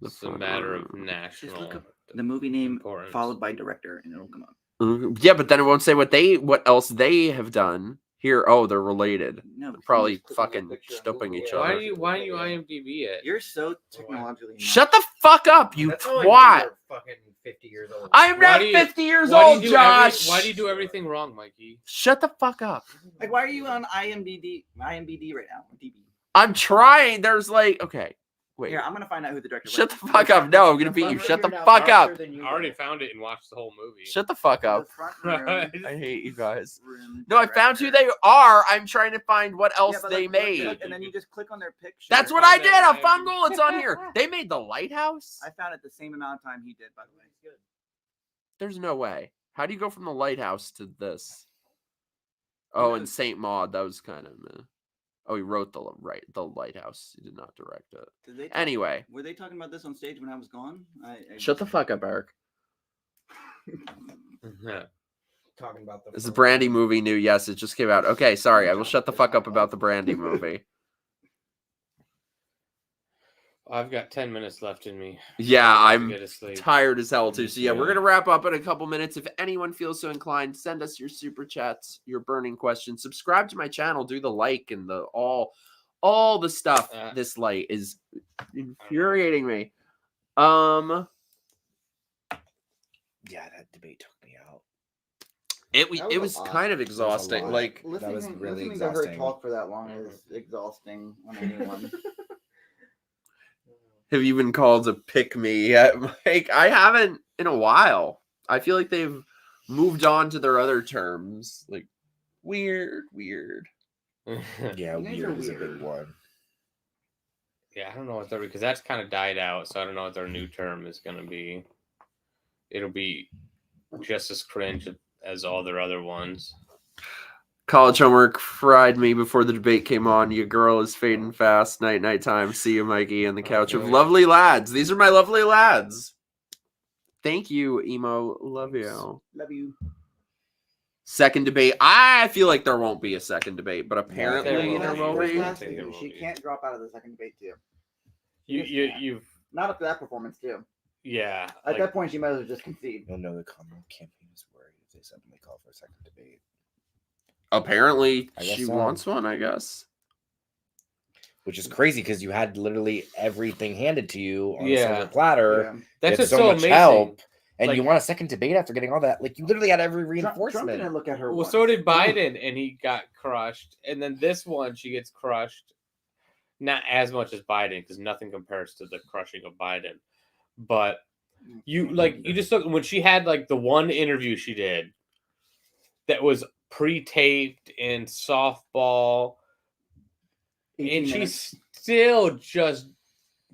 It's a matter of Just national. look up the movie name importance. followed by director, and it'll come up. Yeah, but then it won't say what else they have done. Here, oh, they're related. No, They're probably just click on fucking the picture on stopping Google. each Why other. are you IMDb it? You're so technologically. Shut the fuck up, you That's only when twat! you're fucking 50 years old. I am Why not do you- 50 years Why do old, you do Josh. why do you do everything wrong, Mikey? Shut the fuck up. Like, why are you on IMDb right now? DB. I'm trying. There's like, okay, wait. Here, I'm gonna find out who the director. Shut was. the fuck up. No, I'm gonna beat you. Shut the fuck up. I already found it and watched the whole movie. Shut the fuck The up. front room I hate you guys. room No, I found who director. they are. I'm trying to find what else Yeah, but, they like, made. look, and then you just click on their picture. That's what I did. A fungal. It's on here. They made The Lighthouse. I found it the same amount of time he did, by the way. There's no way. How do you go from The Lighthouse to this? Oh, and Saint Maud. That was kind of. Oh, he wrote the Lighthouse. He did not direct it. Did they Anyway, were they talking about this on stage when I was gone? shut the fuck up, Eric. Yeah. Talking about the Is the Brandy movie new? Yes, it just came out. Okay, sorry. I will shut the fuck up about the Brandy movie. I've got 10 minutes left in me. Yeah, I have to I'm get to sleep. tired as hell too. So yeah, we're Yeah. gonna wrap up in a couple minutes. If anyone feels so inclined, send us your super chats, your burning questions. Subscribe to my channel, do the like and the all the stuff. This light is infuriating me. Yeah, that debate took me out. It That was it a was lot. kind of That was a exhausting. lot. Like Listening, was really listening to her exhausting. talk for that long is exhausting on anyone. have you been called to pick me yet, Mike? I haven't in a while. I feel like they've moved on to their other terms. Like weird. Yeah, You guys weird are is a big weird. one. Yeah, I don't know what they're because that's kind of died out, so I don't know what their new term is gonna be. It'll be just as cringe as all their other ones. College homework fried me before the debate came on. Your girl is fading fast. Night time. See you, Mikey, on the couch of Okay. lovely lads. These are my lovely lads. Thank you, Emo. Love you. Love you. Second debate. I feel like there won't be a second debate, but there apparently will there be. will There be. will think there will She be. can't drop out of the second debate too. You've Not after that performance too. yeah. At like- that point, she might as well just concede. You'll know the Commonwealth campaign is worried if they suddenly call for a second debate. Apparently I guess she so. wants one, I guess. Which is crazy because you had literally everything handed to you on a Yeah. silver platter. Yeah. that's with just so so much amazing. help, and Like- you want a second debate after getting all that. Like you literally had every Trump reinforcement. didn't look at her. Well, once. so did Biden, and he got crushed. And then this one, she gets crushed. Not as much as Biden, because nothing compares to the crushing of Biden. But You just look when she had like the one interview she did that was pre-taped in softball, 18 and she minutes. still just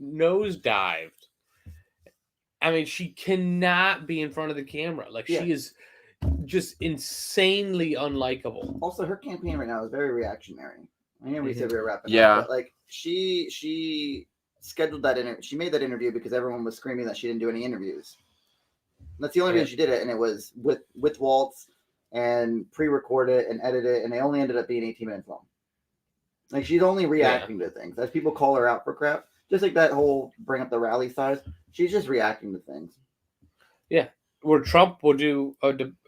nosedived. I mean, she cannot be in front of the camera. Like Yeah. she is just insanely unlikable. Also, her campaign right now is very reactionary. I know we said we were wrapping Yeah. up, but like she scheduled that she made that interview because everyone was screaming that she didn't do any interviews. That's the only reason she did it, and it was with Waltz and pre-record it and edit it, and they only ended up being 18 minutes long. Like she's only reacting to things as people call her out for crap. Just like that whole bring up the rally size, she's just reacting to things. Yeah, where Trump will do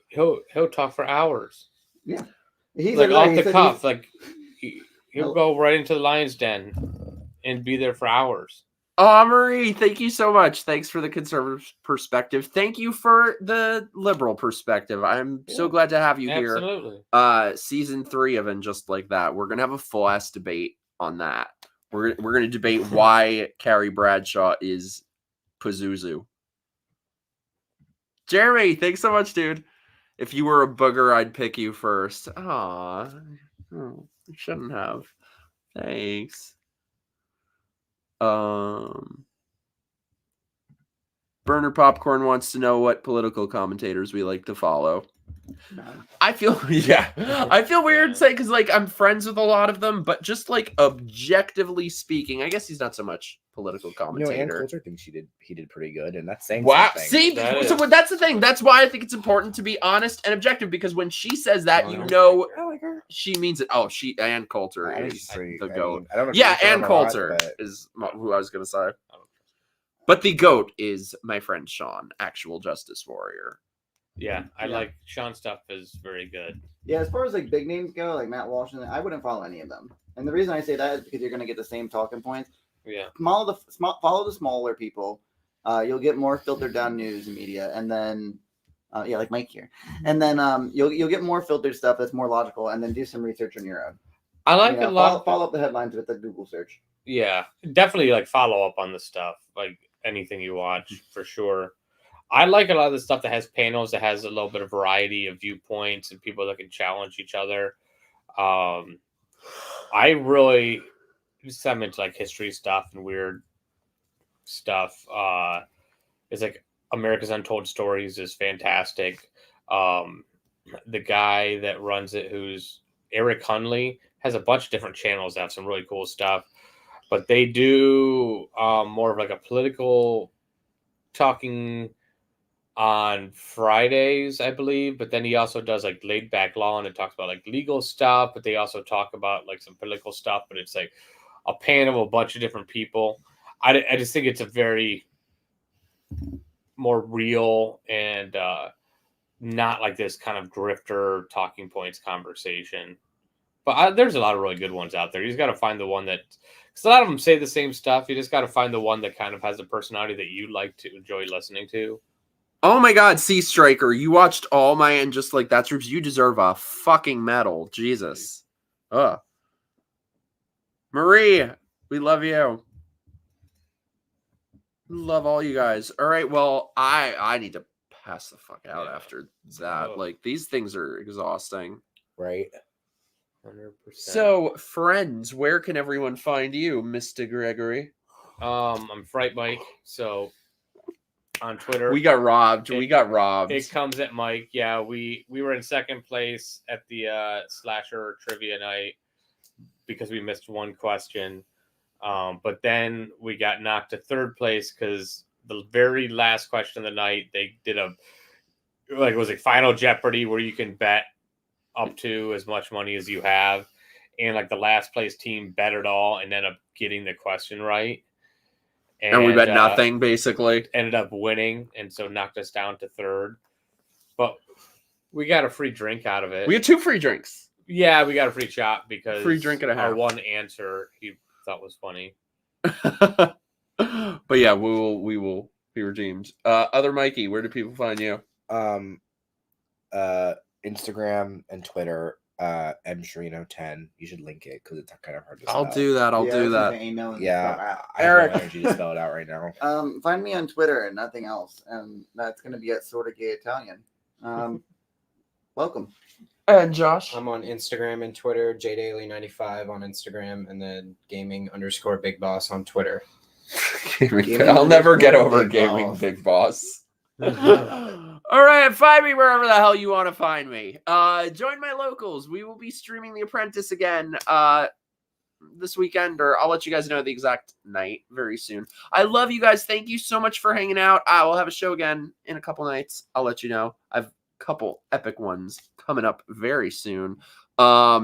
he'll talk for hours. Yeah, he's like off he the said cuff, like he'll go right into the lion's den and be there for hours. Oh, Marie, thank you so much. Thanks for the conservative perspective. Thank you for the liberal perspective. I'm so glad to have you here. Absolutely. Season 3 of And Just Like That. We're gonna have a full ass debate on that. We're gonna debate why Carrie Bradshaw is Pazuzu. Jeremy, thanks so much, dude. If you were a booger, I'd pick you first. Aw. Oh, you shouldn't have. Thanks. Burner Popcorn wants to know what political commentators we like to follow. I feel I feel weird saying because like I'm friends with a lot of them, but just like objectively speaking, I guess he's not so much political commentator. Ann Coulter thinks he did pretty good, and that's saying something. See, that's the thing. That's why I think it's important to be honest and objective, because when she says that, I like her. She means it. Oh, Ann Coulter is the goat. I don't know yeah, Ann Coulter is who I was gonna say. But the GOAT is my friend Sean, actual justice warrior. Yeah, I like Sean's stuff is very good. Yeah, as far as like big names go, like Matt Walsh, I wouldn't follow any of them. And the reason I say that is because you're going to get the same talking points. Yeah. Follow the smaller people. You'll get more filtered down news and media, and then like Mike here. And then you'll get more filtered stuff that's more logical, and then do some research on your own. I like a lot. Follow up the headlines with the Google search. Yeah, definitely like follow up on the stuff, like anything you watch for sure. I like a lot of the stuff that has panels, that has a little bit of variety of viewpoints and people that can challenge each other. I really I'm into like history stuff and weird stuff. It's like America's Untold Stories is fantastic. The guy that runs it, who's Eric Hunley, has a bunch of different channels that have some really cool stuff. But they do more of like a political talking on Fridays, I believe. But then he also does like laid back law, and it talks about like legal stuff. But they also talk about like some political stuff. But it's like a panel of a bunch of different people. I just think it's a very more real and not like this kind of grifter talking points conversation. But there's a lot of really good ones out there. You just got to find the one that, because a lot of them say the same stuff. You just got to find the one that kind of has a personality that you like to enjoy listening to. Oh my God, Sea Striker, you watched all my And Just Like That troops. You deserve a fucking medal. Jesus. Marie, we love you. Love all you guys. All right, well, I need to pass the fuck out after that. Like, these things are exhausting. Right. 100%. So, friends, where can everyone find you, Mr. Gregory? I'm Fright Mike, so on Twitter. We got robbed. It comes at Mike. Yeah, we were in second place at the slasher trivia night because we missed one question. But then we got knocked to third place because the very last question of the night, they did it was like Final Jeopardy, where you can bet up to as much money as you have. And like the last place team bet it all and ended up getting the question right. And we bet nothing, basically. Ended up winning, and so knocked us down to third. But we got a free drink out of it. We had 2 free drinks. Yeah, we got a free shot because free drink and a half. Our one answer he thought was funny. But yeah, we will be redeemed. Other Mikey, where do people find you? Instagram and Twitter msherino10. You should link it because it's kind of hard to spell. I'll do that. I'll Yeah, do it's that. an email and Yeah, stuff. I have Eric. no energy to spell it out right now. Find me on Twitter and nothing else, and that's going to be at Sorta Gay Italian. Welcome. And Josh. I'm on Instagram and Twitter, jdaily95 on Instagram, and then gaming_bigboss on Twitter. I'll never get over Big gaming Boss. Big Boss. All right, find me wherever the hell you want to find me. Join my locals. We will be streaming The Apprentice again this weekend, or I'll let you guys know the exact night very soon. I love you guys. Thank you so much for hanging out. I will have a show again in a couple nights. I'll let you know. I've a couple epic ones coming up very soon.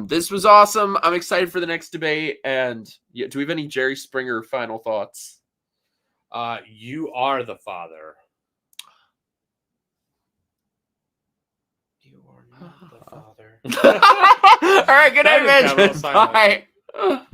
This was awesome. I'm excited for the next debate. And yeah, do we have any Jerry Springer final thoughts? You are the father. You are not the father. All right, good That night, is kind of a bitch. silent. Bye.